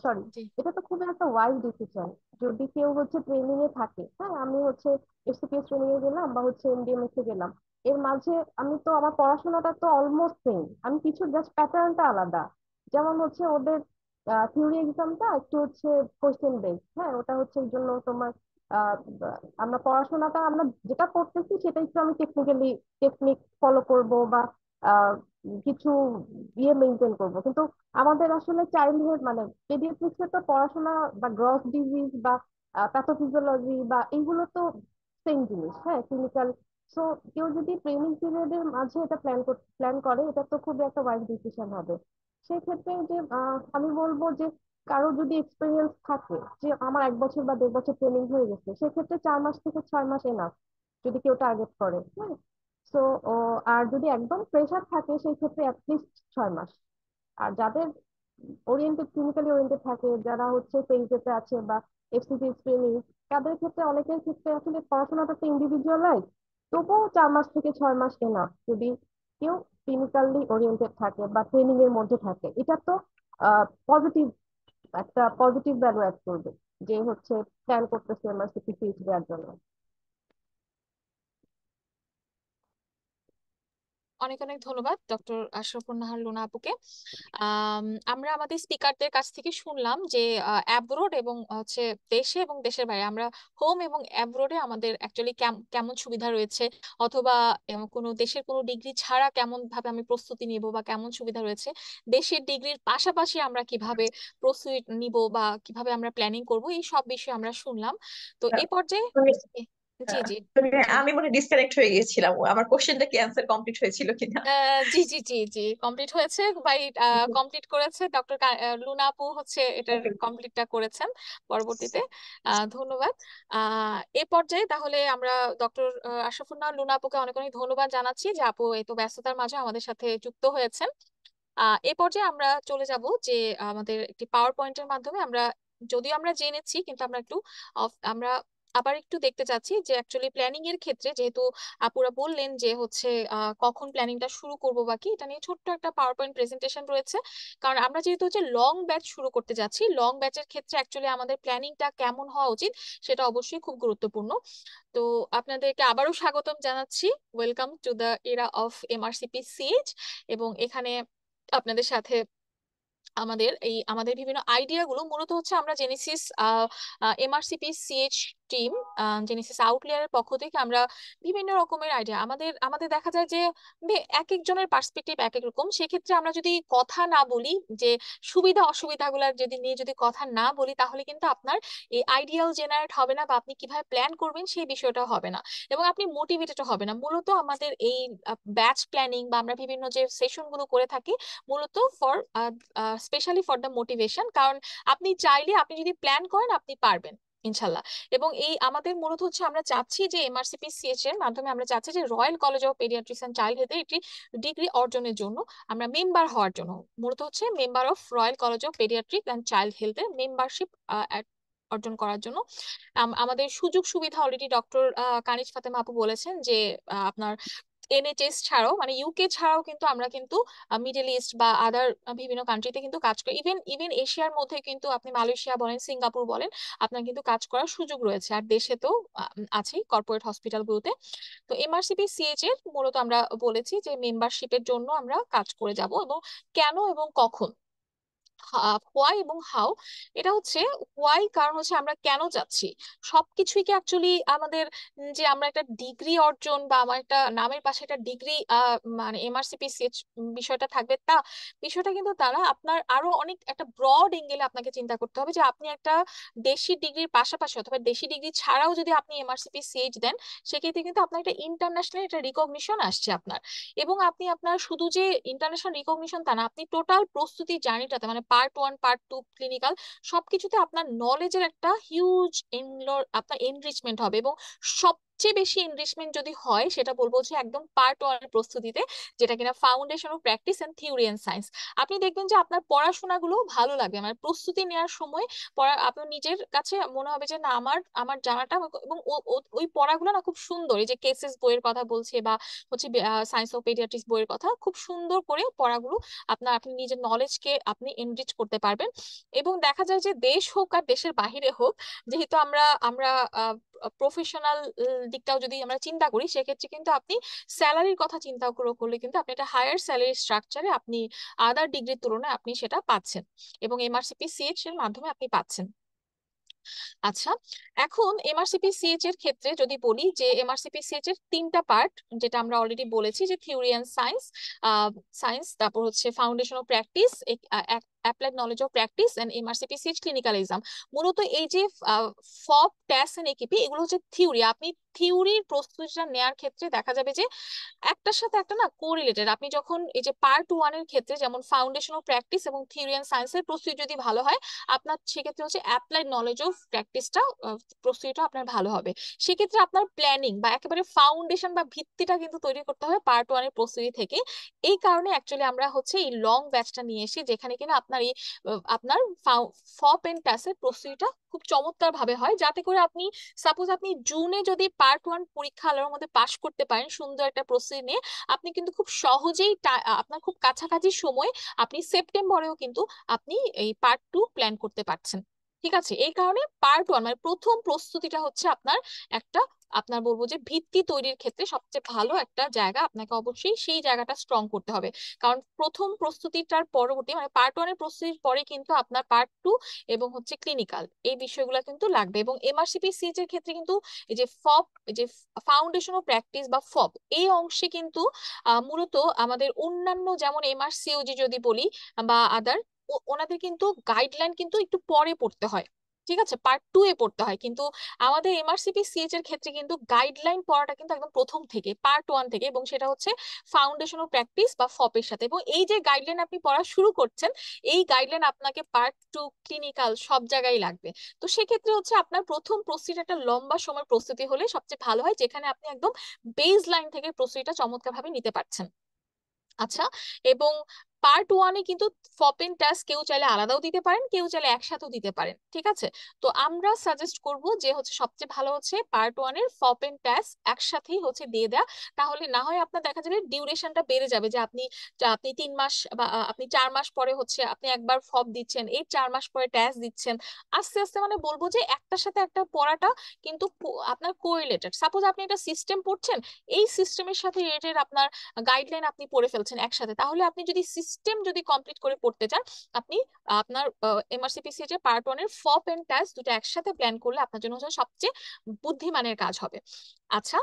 সরি, জি। এটা তো খুবই একটা ওয়াইজ ডিসিশন। যদি কেউ হচ্ছে ট্রেনিং এ থাকে, হ্যাঁ, আমি হচ্ছে এফসিপিএস ট্রেনিং এ গেলাম বা হচ্ছে এমডিএমএস এ গেলাম, এর মাঝে আমি তো আমার পড়াশোনাটা তো অলমোস্ট সেম, আমি কিছু জাস্ট প্যাটার্নটা আলাদা। যেমন হচ্ছে ওদের থিওরি এক্সামটা একটু হচ্ছে কোশ্চেন বেস, হ্যাঁ, ওটা হচ্ছে এই জন্য তোমার আহ, আমরা পড়াশোনাটা আমরা যেটা পড়তেছি সেটা একটু আমি টেকনিক ফলো করব বা কিছু মেনটেন করব, কিন্তু আমাদের আসলে চাইল্ডহুড মানে পেডিয়াট্রিক্সে তো পড়াশোনা বা গ্রস ডিজিজ বা প্যাথোফিজিওলজি বা এইগুলো তো সেম জিনিস, হ্যাঁ, ক্লিনিক্যাল। সো কেউ যদি ট্রেনিং পিরিয়ডের মাঝে এটা প্ল্যান করে, এটা তো খুবই একটা ওয়াইজ ডিসিশন হবে। সেক্ষেত্রে যে আমি বলবো যে কারো যদি এক্সপিরিয়েন্স থাকে যে আমার 1 বছর বা 1.5 বছর ট্রেনিং হয়ে গেছে, সেক্ষেত্রে 4 মাস থেকে 6 মাস এনাফ যদি কেউ টার্গেট করে, হ্যাঁ। তো আর যদি একদম প্রেশার থাকে সেই ক্ষেত্রে অ্যাটলিস্ট 6 মাস। আর যাদের ক্লিনিক্যালি ওরিয়েন্টেড থাকে, যারা হচ্ছে ফেইজেতে আছে বা এফসিপি ট্রেনিং, তাদের ক্ষেত্রে অনেকের ক্ষেত্রে আসলে পড়াশোনাটা তো ইন্ডিভিজুয়ালাইজ, তবুও 4 মাস থেকে 6 মাস এনাফ যদি কেউ ক্লিনিক্যালি ওরিয়েন্টেড থাকে বা ট্রেনিং এর মধ্যে থাকে। এটা তো পজিটিভ, একটা পজিটিভ ভ্যালু অ্যাড করবে যে হচ্ছে প্ল্যান করতেছে এমআরসিপি সিট দেওয়ার জন্য। অনেক অনেক ধন্যবাদ ডক্টর আশরাফুন নাহার লুনা আপুকে। আমরা আমাদের স্পিকারদের কাছ থেকে শুনলাম যে অ্যাব্রোড এবং হচ্ছে দেশে এবং দেশের বাইরে আমরা হোম এবং অ্যাব্রোডে আমাদের অ্যাকচুয়ালি কেমন সুবিধা রয়েছে, অথবা কোনো দেশের কোনো ডিগ্রি ছাড়া কেমন ভাবে আমি প্রস্তুতি নিব বা কেমন সুবিধা রয়েছে, দেশের ডিগ্রির পাশাপাশি আমরা কিভাবে প্রস্তুতি নিব বা কিভাবে আমরা প্ল্যানিং করব, এই সব বিষয়ে আমরা শুনলাম। তো এই পর্যায়ে জি জি জি। আমি মনে ডিসকানেক্ট হয়ে গেছিলাম, আমার কোশ্চেনটা কি অ্যান্সার কমপ্লিট হয়েছিল কিনা। জি জি জি জি, কমপ্লিট হয়েছে ভাই, কমপ্লিট করেছে ডক্টর লুনা আপু হচ্ছে এটার ওকে। কমপ্লিটটা করেছেন পরবর্তীতে। ধন্যবাদ। এ পর্যায়ে তাহলে আমরা ডক্টর আশরাফুন্নাহ লুনা আপুকে অনেক অনেক ধন্যবাদ জানাচ্ছি যে আপু এত ব্যস্ততার মাঝে আমাদের সাথে যুক্ত হয়েছেন। এ পর্যায়ে আমরা চলে যাব যে আমাদের একটি পাওয়ার পয়েন্টের মাধ্যমে আমরা, যদিও আমরা জেনেছি কিন্তু আমরা একটু আমরা আবার একটু দেখতে চাচ্ছি যে অ্যাকচুয়ালি প্ল্যানিং এর ক্ষেত্রে যেহেতু আপুরা বললেন যে হচ্ছে কখন প্ল্যানিংটা শুরু করব বাকি, এটা নিয়ে ছোট্ট একটা পাওয়ার পয়েন্ট প্রেজেন্টেশন রয়েছে। কারণ আমরা যেহেতু হচ্ছে লং ব্যাচ শুরু করতে যাচ্ছি, লং ব্যাচের ক্ষেত্রে অ্যাকচুয়ালি আমাদের প্ল্যানিংটা কেমন হওয়া উচিত সেটা অবশ্যই খুব গুরুত্বপূর্ণ। তো আপনাদেরকে আবারও স্বাগতম জানাচ্ছি, welcome to the era of MRCP CH. এবং এখানে আপনাদের সাথে আমাদের বিভিন্ন আইডিয়া গুলো মূলত হচ্ছে আমরা Genesis MRCP CH team, Genesis আউটলেয়ারের পক্ষ থেকে আমরা বিভিন্ন রকমের আইডিয়া, আমাদের আমাদের দেখা যায় যে এক একজনের পার্সপেক্টিভ এক এক রকম, সেক্ষেত্রে আমরা যদি কথা না বলি, যে সুবিধা অসুবিধাগুলোর যদি নিয়ে যদি কথা না বলি, তাহলে কিন্তু আপনার এই আইডিয়াও জেনারেট হবে না বা আপনি কিভাবে প্ল্যান করবেন সেই বিষয়টা হবে না, এবং আপনি মোটিভেটেড হবে না। মূলত আমাদের এই ব্যাচ প্ল্যানিং বা আমরা বিভিন্ন যে সেশন গুলো করে থাকি মূলত for specially for the motivation, কারণ আপনি চাইলে আপনি যদি প্ল্যান করেন আপনি পারবেন, ইনশাল্লাহ। এবং এই আমাদের মূলত হচ্ছে আমরা চাচ্ছি যে এমআরসিপি সিএচ এর মাধ্যমে আমরা চাচ্ছি যে Royal College of Paediatrics and Child Health একটি ডিগ্রি অর্জনের জন্য আমরা মেম্বার হওয়ার জন্য, মূলত হচ্ছে member of Royal College of Paediatric and Child Health এর মেম্বারশিপ অর্জন করার জন্য আমাদের সুযোগ সুবিধা অলরেডি ডক্টর কানিজ ফাতেমা আপু বলেছেন যে আপনার এনএচএস ছাড়াও মানে ইউকে ছাড়াও কিন্তু আমরা কিন্তু মিডল ইস্ট বা আদার বিভিন্ন কান্ট্রিতে কিন্তু কাজ করি। ইভেন ইভেন এশিয়ার মধ্যে কিন্তু আপনি মালয়েশিয়া বলেন, সিঙ্গাপুর বলেন, আপনার কিন্তু কাজ করার সুযোগ রয়েছে। আর দেশে তো আছেই কর্পোরেট হসপিটালগুলোতে। তো এমআরসিপি সিএচ এর মূলত আমরা বলেছি যে মেম্বারশিপের জন্য আমরা কাজ করে যাব। এবং কেন এবং কখন, হোয়াই এবং হাউ, এটা হচ্ছে হোয়াই কারণ হচ্ছে আমরা কেন যাচ্ছি সবকিছুই কি অ্যাকচুয়ালি আমাদের যে আমরা একটা ডিগ্রি অর্জন বা আমার একটা নামের পাশে একটা ডিগ্রি মানে এমআরসিপি বিষয়টা থাকবে তা, বিষয়টা কিন্তু তারা আপনার আরো অনেক একটা ব্রড এঙ্গেলে আপনাকে চিন্তা করতে হবে যে আপনি একটা দেশি ডিগ্রির পাশাপাশি অথবা দেশি ডিগ্রি ছাড়াও যদি আপনি এমআরসিপি সিএইচ দেন, সেক্ষেত্রে কিন্তু আপনার একটা ইন্টারন্যাশনাল একটা রিকগনিশন আসছে আপনার। এবং আপনি আপনার শুধু যে ইন্টারন্যাশনাল রিকগনিশন তা না, আপনি টোটাল প্রস্তুতি জার্নিটাতে মানে পার্ট 1 পার্ট 2 ক্লিনিক্যাল সবকিছুতে আপনার নলেজের একটা হিউজ আপনার এনরিচমেন্ট হবে। এবং সবচেয়ে বেশি এনরিচমেন্ট যদি হয় সেটা বলবো যে একদম পার্ট 1 প্রস্তুতিতে, যেটা কিনা foundation of practice and theory and science. আপনি দেখবেন যে আপনার পড়াশোনাগুলো ভালো লাগবে, মানে প্রস্তুতি নেওয়ার সময় পড়া আপনার নিজের কাছে মনে হবে যে না আমার আমার জানাটা, এবং ওই পড়াগুলো না খুব সুন্দর, এই যে কেসেস বইয়ের কথা বলছে বা হচ্ছে সায়েন্স অফ পেডিয়াট্রিক্স বইয়ের কথা, খুব সুন্দর করে পড়াগুলো আপনি নিজের নলেজকে আপনি এনরিচ করতে পারবেন। এবং দেখা যায় যে দেশ হোক আর দেশের বাহিরে হোক, যেহেতু আমরা আমরা প্রফেশনাল দিকটাও যদি আমরা চিন্তা করি, সেক্ষেত্রে কিন্তু আপনি স্যালারির কথা চিন্তা করলে কিন্তু আপনি একটা হায়ার স্যালারি স্ট্রাকচারে আপনি আদার ডিগ্রির তুলনায় আপনি সেটা পাচ্ছেন, এবং এমআরসিপি সিএইচ এর মাধ্যমে আপনি পাচ্ছেন। আচ্ছা, এখন এমআরসিপি সিএইচ এর ক্ষেত্রে যদি বলি যে এমআরসিপি সিএইচ এর 3টা পার্ট, যেটা আমরা অলরেডি বলেছি যে থিওরি এন্ড সায়েন্স, সায়েন্স, তারপর হচ্ছে foundation of practice, applied knowledge of practice and MRCP CH clinical exam. মূলত এই যে ফপ টেস্ট এন্ড একিপি, এগুলো হচ্ছে থিওরি। আপনি থিওরির প্রস্তুতিটা নেওয়ার ক্ষেত্রে দেখা যাবে যে একটার সাথে একটা না কোরিলেটেড। আপনি যখন এই যে পার্ট 1 এর ক্ষেত্রে যেমন ফাউন্ডেশন অফ প্র্যাকটিস এবং থিওরি এন্ড সায়েন্সের প্রস্তুতি যদি ভালো হয়, আপনার সেক্ষেত্রে হচ্ছে অ্যাপ্লাইড নলেজ অফ প্র্যাকটিসটা প্রস্তুতিটা আপনার ভালো হবে। সেক্ষেত্রে আপনার প্ল্যানিং বা একেবারে ফাউন্ডেশন বা ভিত্তিটা কিন্তু তৈরি করতে হবে পার্ট 1 এর প্রস্তুতি থেকে। এই কারণে অ্যাকচুয়ালি আমরা হচ্ছে এই লং ব্যাচটা নিয়ে এসে, যেখানে কিনা আপনার এই আপনার ফপ এন্ড ট্যাসের প্রস্তুতিটা খুব চমৎকার ভাবে হয়, যাতে করে আপনি সাপোজ আপনি জুনে যদি পার্ট 1 পরীক্ষা আলোর মধ্যে পাশ করতে পারেন সুন্দর একটা প্রস্তুতি নিয়ে, আপনি কিন্তু খুব সহজেই আপনার খুব কাছাকাছি সময় আপনি সেপ্টেম্বরেও কিন্তু আপনি এই পার্ট 2 প্ল্যান করতে পারছেন। ঠিক আছে, এই কারণে পার্ট 1 মানে প্রথম প্রস্তুতিটা হচ্ছে আপনার একটা, আপনার বলবো যে ভিত্তি তৈরির ক্ষেত্রে সবচেয়ে ভালো একটা জায়গা, আপনাকে অবশ্যই সেই জায়গাটা স্ট্রং করতে হবে। কারণ প্রথম প্রস্তুতিটার পরবর্তী মানে পার্ট 1 এর প্রস্তুতির পরে কিন্তু আপনার পার্ট 2 এবং হচ্ছে ক্লিনিক্যাল এই বিষয়গুলো কিন্তু লাগবে। এবং এমআরসিপি সিএইচ এর ক্ষেত্রে কিন্তু এই যে ফপ, এই যে ফাউন্ডেশন অফ প্র্যাকটিস বা ফপ, এই অংশে কিন্তু মূলত আমাদের অন্যান্য যেমন এমআরসিওজি যদি বলি বা আদার, ওনাদের কিন্তু গাইডলাইন কিন্তু একটু পরে পড়তে হয়। ঠিক আছে, পার্ট 2 এ পড়তে হয়, কিন্তু আমাদের এমআরসিপি সিএইচ এর ক্ষেত্রে কিন্তু গাইডলাইন পড়াটা কিন্তু একদম প্রথম থেকে পার্ট 1 থেকে, এবং সেটা হচ্ছে ফাউন্ডেশন অফ প্র্যাকটিস বা ফপের সাথে। এবং এই যে গাইডলাইন আপনি পড়া শুরু করছেন, এই গাইডলাইন আপনাকে পার্ট 2 ক্লিনিক্যাল সব জায়গায় লাগবে। তো সেক্ষেত্রে হচ্ছে আপনার প্রথম প্রস্তুতি একটা লম্বা সময় প্রস্তুতি হলে সবচেয়ে ভালো হয়, যেখানে আপনি একদম বেস লাইন থেকে প্রস্তুতিটা চমৎকার ভাবে নিতে পারছেন। আচ্ছা, এবং পার্ট 1 এ কিন্তু ফপেন টাস্ক কেউ চাইলে আলাদাও দিতে পারেন, কেউ চাইলে একসাথেও দিতে পারেন। ঠিক আছে, তো আমরা সাজেস্ট করব যে হচ্ছে সবচেয়ে ভালো হচ্ছে পার্ট 1 এর ফপেন টাস্ক একসাথেই হচ্ছে দিয়ে দেয়া। তাহলে না হয় আপনার দেখা যাবে ডিউরেশনটা বেড়ে যাবে, যে আপনি 3 মাস বা আপনি 4 মাস পরে হচ্ছে আপনি একবার ফপ দিচ্ছেন, এই 4 মাস পরে টাস্ক দিচ্ছেন। আস্তে আস্তে মানে বলবো যে একটার সাথে একটা পড়াটা কিন্তু আপনার কোরিলেটেড। সাপোজ আপনি একটা সিস্টেম পড়ছেন, এই সিস্টেমের সাথে রিলেটেড আপনার গাইডলাইন আপনি পড়ে ফেলছেন একসাথে, তাহলে আপনি যদি সিস্টেম যদি কমপ্লিট করে পড়তে চান, আপনি আপনার এমআরসিপিসি যে পার্ট 1 এর ফপ এন্ড টাস্ক দুটো একসাথে প্ল্যান করলে আপনার জন্য হচ্ছে সবচেয়ে বুদ্ধিমানের কাজ হবে। আচ্ছা,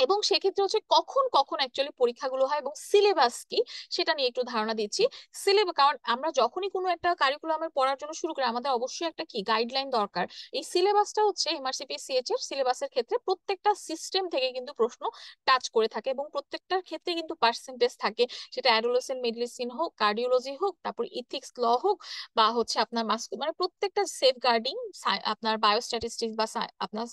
এবং সেক্ষেত্রে হচ্ছে কখন কখন অ্যাকচুয়ালি পরীক্ষাগুলো হয় এবং সিলেবাস কি সেটা নিয়ে একটু ধারণা দিচ্ছি। সিলেবাস, কারণ আমরা যখনই কোনো একটা কারিকুলামের পড়ার জন্য শুরু করি আমাদের অবশ্যই একটা কি গাইডলাইন দরকার। এই সিলেবাসটা হচ্ছে এমআরসিপি সিএইচ এর সিলেবাসের ক্ষেত্রে প্রত্যেকটা সিস্টেম থেকে কিন্তু প্রশ্ন টাচ করে থাকে এবং প্রত্যেকটার ক্ষেত্রে কিন্তু পার্সেন্টেজ থাকে, সেটা অ্যাডোলেসেন্ট মেডিসিন হোক, কার্ডিওলজি হোক, তারপর ইথিক্স ল হোক, বা হচ্ছে আপনার মানে প্রত্যেকটা সেফ গার্ডিং, আপনার বায়োস্ট্যাটিস্টিক্স বা আপনার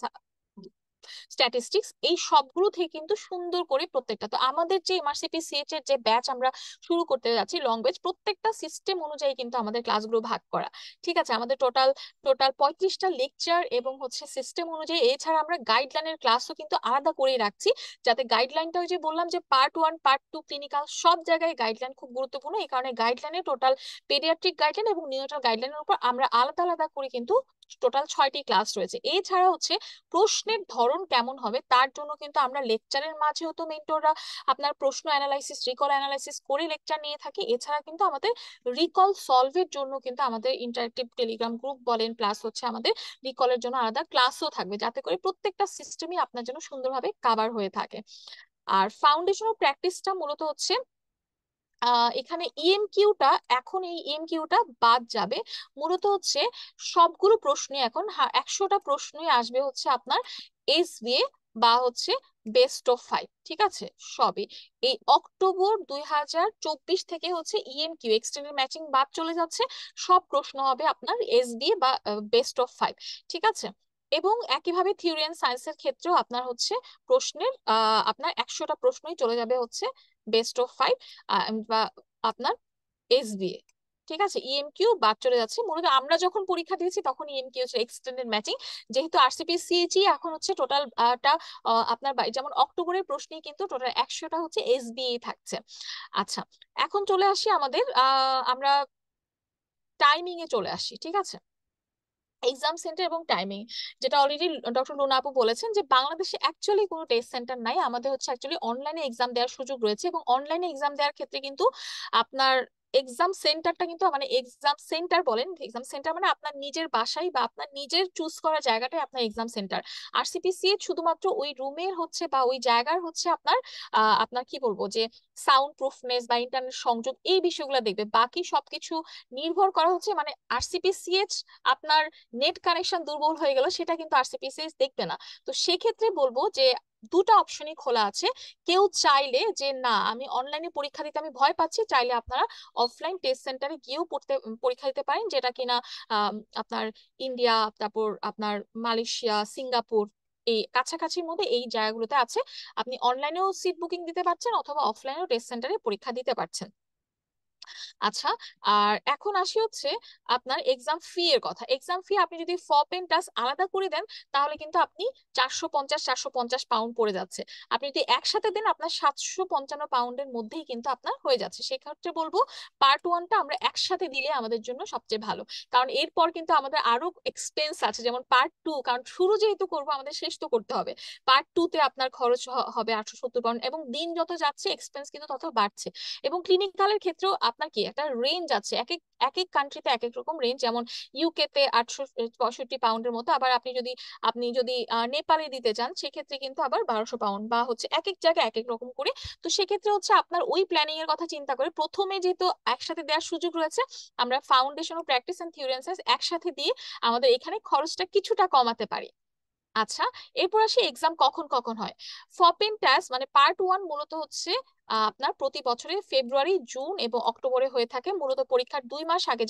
স্ট্যাটিস্টিক্স, এই সবগুলো থেকে কিন্তু সুন্দর করে প্রত্যেকটা, তো আমাদের যে এমআরসিপি সিএইচ এর যে ব্যাচ আমরা শুরু করতে যাচ্ছি লং ব্যাচ, প্রত্যেকটা সিস্টেম অনুযায়ী কিন্তু আমাদের ক্লাসগুলো ভাগ করা। ঠিক আছে, আমাদের টোটাল টোটাল 35টা লেকচার এবং হচ্ছে সিস্টেম অনুযায়ী, এছাড়া আমরা গাইডলাইনের ক্লাসও কিন্তু আলাদা করে রাখছি, যাতে গাইডলাইনটা ওই যে বললাম যে পার্ট 1 পার্ট 2 ক্লিনিক্যাল সব জায়গায় গাইডলাইন খুব গুরুত্বপূর্ণ। এই কারণে গাইডলাইনে টোটাল পেডিয়াট্রিক গাইডলাইন এবং নিওনাটাল গাইডলাইনের উপর আমরা আলাদা আলাদা করে কিন্তু টোটাল 6টি ক্লাস রয়েছে। এছাড়া হচ্ছে প্রশ্নের ধরন কেমন হবে তার জন্য কিন্তু আমরা লেকচারের মাঝেও তো মেন্টররা আপনার প্রশ্ন অ্যানালাইসিস, রিকল অ্যানালাইসিস করে লেকচার নিয়ে থাকি। এছাড়া কিন্তু আমাদের রিকল সলভের জন্য কিন্তু আমাদের ইন্টারেক্টিভ টেলিগ্রাম গ্রুপ বলেন, প্লাস হচ্ছে আমাদের রিকলের জন্য আলাদা ক্লাসও থাকবে, যাতে করে প্রত্যেকটা সিস্টেমই আপনার জন্য সুন্দরভাবে কাভার হয়ে থাকে। আর ফাউন্ডেশনাল প্র্যাকটিসটা মূলত হচ্ছে এখানে ইএমকিউটা, এখন এই ইএমকিউটা বাদ যাবে। মূলত হচ্ছে সবগুলো প্রশ্নই এখন 100টা প্রশ্নই আসবে হচ্ছে আপনার এসবিএ বা হচ্ছে বেস্ট অফ 5। ঠিক আছে, সবই এই অক্টোবর 2024 থেকে হচ্ছে ইএমকিউ এক্সটেন্ডেড ম্যাচিং বাদ চলে যাচ্ছে, সব প্রশ্ন হবে আপনার এসবিএ বা বেস্ট অফ 5। ঠিক আছে, এবং একইভাবে থিওরি এন্ড সায়েন্সের ক্ষেত্রেও আপনার হচ্ছে প্রশ্নের আপনার 100টা প্রশ্নই চলে যাবে হচ্ছে বেস্ট অফ 5 বা আপনার এসবিএ। ঠিক আছে, ইএমকিউ বাদ চলে যাচ্ছে। মূলত আমরা যখন পরীক্ষা দিয়েছি তখন ইএমকিউ হচ্ছে এক্সটেন্ডেড ম্যাচিং, যেহেতু আরসিপি সিএইচই এখন হচ্ছে টোটাল টা আপনার যেমন অক্টোবরের প্রশ্নেই কিন্তু টোটাল 100টা হচ্ছে এসবিএ থাকছে। আচ্ছা, এখন চলে আসি আমাদের আমরা টাইমিং এ চলে আসি। ঠিক আছে, এক্সাম সেন্টার এবং টাইমিং, যেটা অলরেডি ডক্টর লুনা আপু বলেছেন যে বাংলাদেশে অ্যাকচুয়ালি কোনো টেস্ট সেন্টার নাই, আমাদের হচ্ছে অ্যাকচুয়ালি অনলাইনে এক্সাম দেওয়ার সুযোগ রয়েছে এবং অনলাইনে এক্সাম দেওয়ার ক্ষেত্রে কিন্তু আপনার এক্সাম সেন্টারটা কিন্তু মানে এক্সাম সেন্টার বলেন, এক্সাম সেন্টার মানে আপনার নিজের বাসায় বা আপনার নিজের চুজ করা জায়গাটাই আপনার এক্সাম সেন্টার। আর সিপিসিএ শুধুমাত্র ওই রুমের হচ্ছে বা ওই জায়গার হচ্ছে আপনার আপনার কি বলবো যে সাউন্ড প্রুফনেস বা ইন্টারনেট সংযোগ, এই বিষয়গুলো দেখবে, বাকি সবকিছু নির্ভর করা হচ্ছে মানে আরসিপিসিএইচ আপনার নেট কানেকশন দুর্বল হয়ে গেল সেটা কিন্তু আরসিপিসিএস দেখবে না। তো সেক্ষেত্রে বলবো যে দুটো অপশনই খোলা আছে। কেউ চাইলে যে না আমি অনলাইনে পরীক্ষা দিতে আমি ভয় পাচ্ছি, চাইলে আপনারা অফলাইন টেস্ট সেন্টারে গিয়েও পরীক্ষা দিতে পারেন, যেটা কিনা আপনার ইন্ডিয়া, তারপর আপনার মালয়েশিয়া, সিঙ্গাপুর, এই কাছাকাছির মধ্যে এই জায়গাগুলোতে আছে। আপনি অনলাইনেও সিট বুকিং দিতে পারছেন অথবা অফলাইনেও টেস্ট সেন্টারে পরীক্ষা দিতে পারছেন। আচ্ছা, আর এখন আসি হচ্ছে আপনার এক্সাম ফি এর কথা। এক্সাম ফি আপনি যদি ফপ এন্ড টাস আলাদা করে দেন তাহলে কিন্তু আপনি 450 পাউন্ড পড়ে যাচ্ছে। আপনি যদি একসাথে দেন আপনার 755 পাউন্ডের মধ্যেই কিন্তু আপনার হয়ে যাচ্ছে। সেক্ষেত্রে বলবো পার্ট 1টা আমরা একসাথে দিলে আমাদের জন্য সবচেয়ে ভালো, কারণ এরপর কিন্তু আমাদের আরো এক্সপেন্স আছে, যেমন পার্ট 2, কারণ শুরু যেহেতু করবো আমাদের শেষ তো করতে হবে। পার্ট 2তে আপনার খরচ হবে 870 পাউন্ড এবং দিন যত যাচ্ছে এক্সপেন্স কিন্তু তত বাড়ছে। এবং ক্লিনিক্যালের ক্ষেত্রেও আপনার কি একটা রেঞ্জ আছে, এক এক এক এক কান্ট্রিতে এক এক রকম রেঞ্জ, যেমন ইউকে তে 865 পাউন্ডের মতো, আবার আপনি যদি নেপালে দিতে চান সেক্ষেত্রে কিন্তু আবার 1200 পাউন্ড, বা হচ্ছে এক এক জায়গায় এক এক রকম করে। তো সেক্ষেত্রে হচ্ছে আপনার ওই প্ল্যানিং এর কথা চিন্তা করে প্রথমে যেহেতু একসাথে দেওয়ার সুযোগ রয়েছে, আমরা ফাউন্ডেশন ও practice and theory and science একসাথে দিয়ে আমাদের এখানে খরচটা কিছুটা কমাতে পারি। আচ্ছা, এরপর আসি এক্সাম কখন কখন হয়। ফপেন টেস্ট মানে পার্ট 1 মূলত হচ্ছে আপনার প্রতি বছরে ফেব্রুয়ারি, জুন এবং অক্টোবরে হয়ে থাকে, মূলত পরীক্ষার 2 মাস আগে।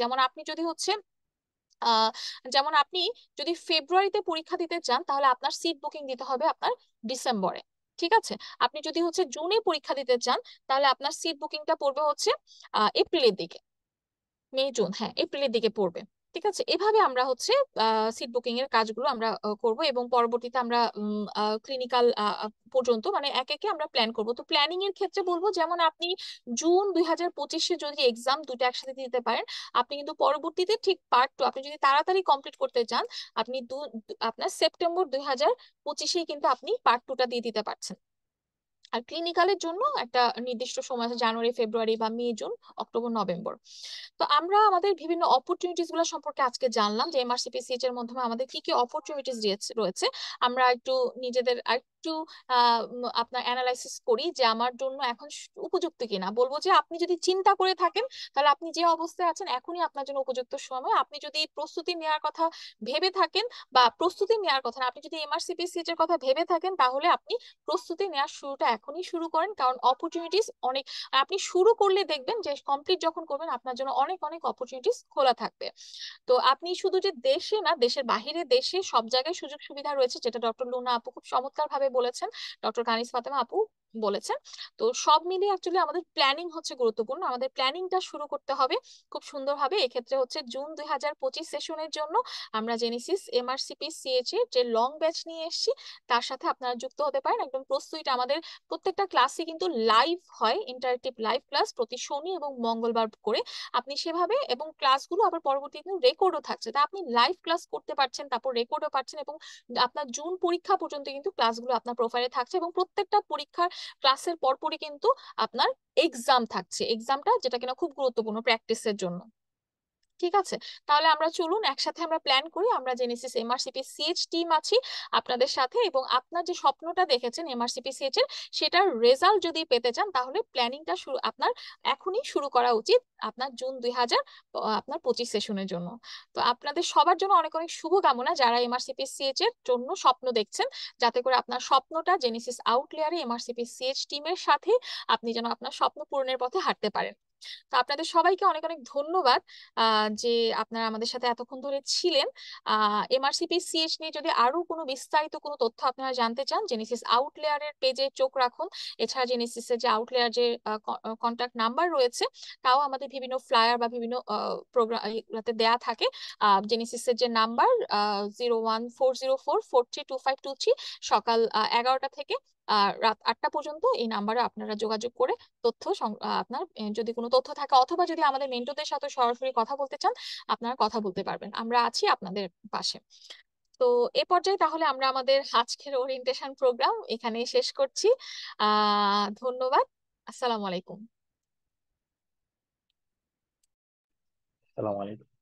আহ যেমন আপনি যদি ফেব্রুয়ারিতে পরীক্ষা দিতে চান তাহলে আপনার সিট বুকিং দিতে হবে আপনার ডিসেম্বরে। ঠিক আছে, আপনি যদি হচ্ছে জুনে পরীক্ষা দিতে চান তাহলে আপনার সিট বুকিংটা পড়বে হচ্ছে এপ্রিলের দিকে, মে জুন, হ্যাঁ এপ্রিলের দিকে পড়বে। ঠিক আছে, এভাবে আমরা হচ্ছে সিট বুকিং এর কাজগুলো আমরা করব এবং পরবর্তীতে আমরা ক্লিনিক্যাল পর্যন্ত মানে এক একে আমরা প্ল্যান করব। তো প্ল্যানিং এর ক্ষেত্রে বলবো যেমন আপনি জুন 2025-এ যদি এক্সাম দুটো একসাথে দিতে পারেন, আপনি কিন্তু পরবর্তীতে ঠিক পার্ট 2 আপনি যদি তাড়াতাড়ি কমপ্লিট করতে চান, আপনি আপনার সেপ্টেম্বর 2025-এই কিন্তু আপনি পার্ট 2টা দিয়ে দিতে পারছেন। আর ক্লিনিক্যালের জন্য একটা নির্দিষ্ট সময় আছে, জানুয়ারি, ফেব্রুয়ারি বা মে, জুন, অক্টোবর, নভেম্বর। তো আমরা আমাদের বিভিন্ন অপরচুনিটিস গুলো সম্পর্কে আজকে জানলাম যে এমআরসিপিসিএইচ এর মাধ্যমে আমাদের কি কি অপরচুনিটিস রয়েছে। আমরা একটু নিজেদের একটু আপনার অ্যানালাইসিস করি যে আমার জন্য এখন উপযুক্ত কিনা। বলবো যে আপনি যদি চিন্তা করে থাকেন তাহলে আপনি যে অবস্থায় আছেন এখনই আপনার জন্য উপযুক্ত সময়। আপনি যদি প্রস্তুতি নেওয়ার কথা ভেবে থাকেন, বা প্রস্তুতি নেওয়ার কথা না, আপনি যদি এমআরসিপিসিএইচ এর কথা ভেবে থাকেন তাহলে আপনি প্রস্তুতি নেওয়ার শুরুটা এখনই শুরু করেন, কারণ অপরচুনিটিস অনেক। আর আপনি শুরু করলে দেখবেন যে কমপ্লিট যখন করবেন আপনার জন্য অনেক অনেক অপরচুনিটিস খোলা থাকবে। তো আপনি শুধু যে দেশে না, দেশের বাহিরে, দেশে সব জায়গায় সুযোগ সুবিধা রয়েছে, যেটা ডক্টর লুনা আপু খুব চমৎকার ভাবে বলেছেন, ডক্টর কানিজ ফাতেমা আপু বলেছেন। তো সব মিলিয়ে অ্যাকচুয়ালি আমাদের প্ল্যানিং হচ্ছে গুরুত্বপূর্ণ। আমাদের প্ল্যানিংটা শুরু করতে হবে খুব সুন্দরভাবে। এক্ষেত্রে হচ্ছে জুন 2025 সেশনের জন্য আমরা জেনেসিস এমআরসিপি সিএইচ এর যে লং ব্যাচ নিয়ে এসেছি তার সাথে আপনারা যুক্ত হতে পারেন। একদম প্রস্তুতিটা আমাদের প্রত্যেকটা ক্লাসে কিন্তু লাইভ হয়, ইন্টারেক্টিভ লাইভ ক্লাস প্রতি শনি এবং মঙ্গলবার করে। আপনি সেভাবে, এবং ক্লাসগুলো আবার পরবর্তীতে রেকর্ডও থাকছে, তা আপনি লাইভ ক্লাস করতে পারছেন, তারপর রেকর্ডও পাচ্ছেন, এবং আপনার জুন পরীক্ষা পর্যন্ত কিন্তু ক্লাসগুলো আপনার প্রোফাইলে থাকছে, এবং প্রত্যেকটা পরীক্ষার ক্লাসের পরপরই কিন্তু আপনার এক্সাম থাকছে, এক্সামটা যেটা কিনা খুব গুরুত্বপূর্ণ প্র্যাকটিসের জন্য। ঠিক আছে, তাহলে আমরা চলুন একসাথে আমরা প্ল্যান করি। আমরা জেনেসিস এমআরসিপি সিএইচ টিম আছি আপনাদের সাথে, এবং আপনার যে স্বপ্নটা দেখেছেন এমআরসিপি সিএইচ এর, সেটার রেজাল্ট যদি পেতে চান তাহলে প্ল্যানিংটা শুরু আপনার এখনই শুরু করা উচিত, আপনার জুন 2025 সেশনের জন্য। তো আপনাদের সবার জন্য অনেক অনেক শুভকামনা যারা এমআরসিপি সিএইচ এর জন্য স্বপ্ন দেখছেন, যাতে করে আপনার স্বপ্নটা জেনেসিস আউটলেয়ারে এমআরসিপি সিএইচ টিমের সাথে আপনি যেন আপনার স্বপ্ন পূরণের পথে হাঁটতে পারেন। তো আপনাদের সবাইকে অনেক অনেক ধন্যবাদ যে আপনারা আমাদের সাথে এতক্ষণ ধরে ছিলেন। এমআরসিপি সিএইচ নিয়ে যদি আরো কোনো বিস্তারিত কোনো তথ্য আপনারা জানতে চান, জেনেসিস আউটলেয়ারের পেজে চোখ রাখুন। এছাড়া জেনেসিসের যে আউটলেয়ার যে কন্ট্যাক্ট নাম্বার রয়েছে তাও আমাদের বিভিন্ন ফ্লায়ার বা বিভিন্ন প্রোগ্রাম এগুলোতে দেয়া থাকে। জেনেসিসের যে নাম্বার 01404432523, সকাল 11টা থেকে রাত 8টা পর্যন্ত এই নাম্বারে আপনারা যোগাযোগ করে আপনার যদি কোনো তথ্য থাকে, অথবা যদি আমাদের মেন্টরদের সাথে সরাসরি কথা বলতে চান আপনারা কথা বলতে পারবেন, আমরা আছি আপনাদের পাশে। তো এ পর্যায়ে তাহলে আমরা আমাদের আজকের ওরিয়েন্টেশন প্রোগ্রাম এখানে শেষ করছি। ধন্যবাদ। আসসালামু আলাইকুম। আসসালামু আলাইকুম।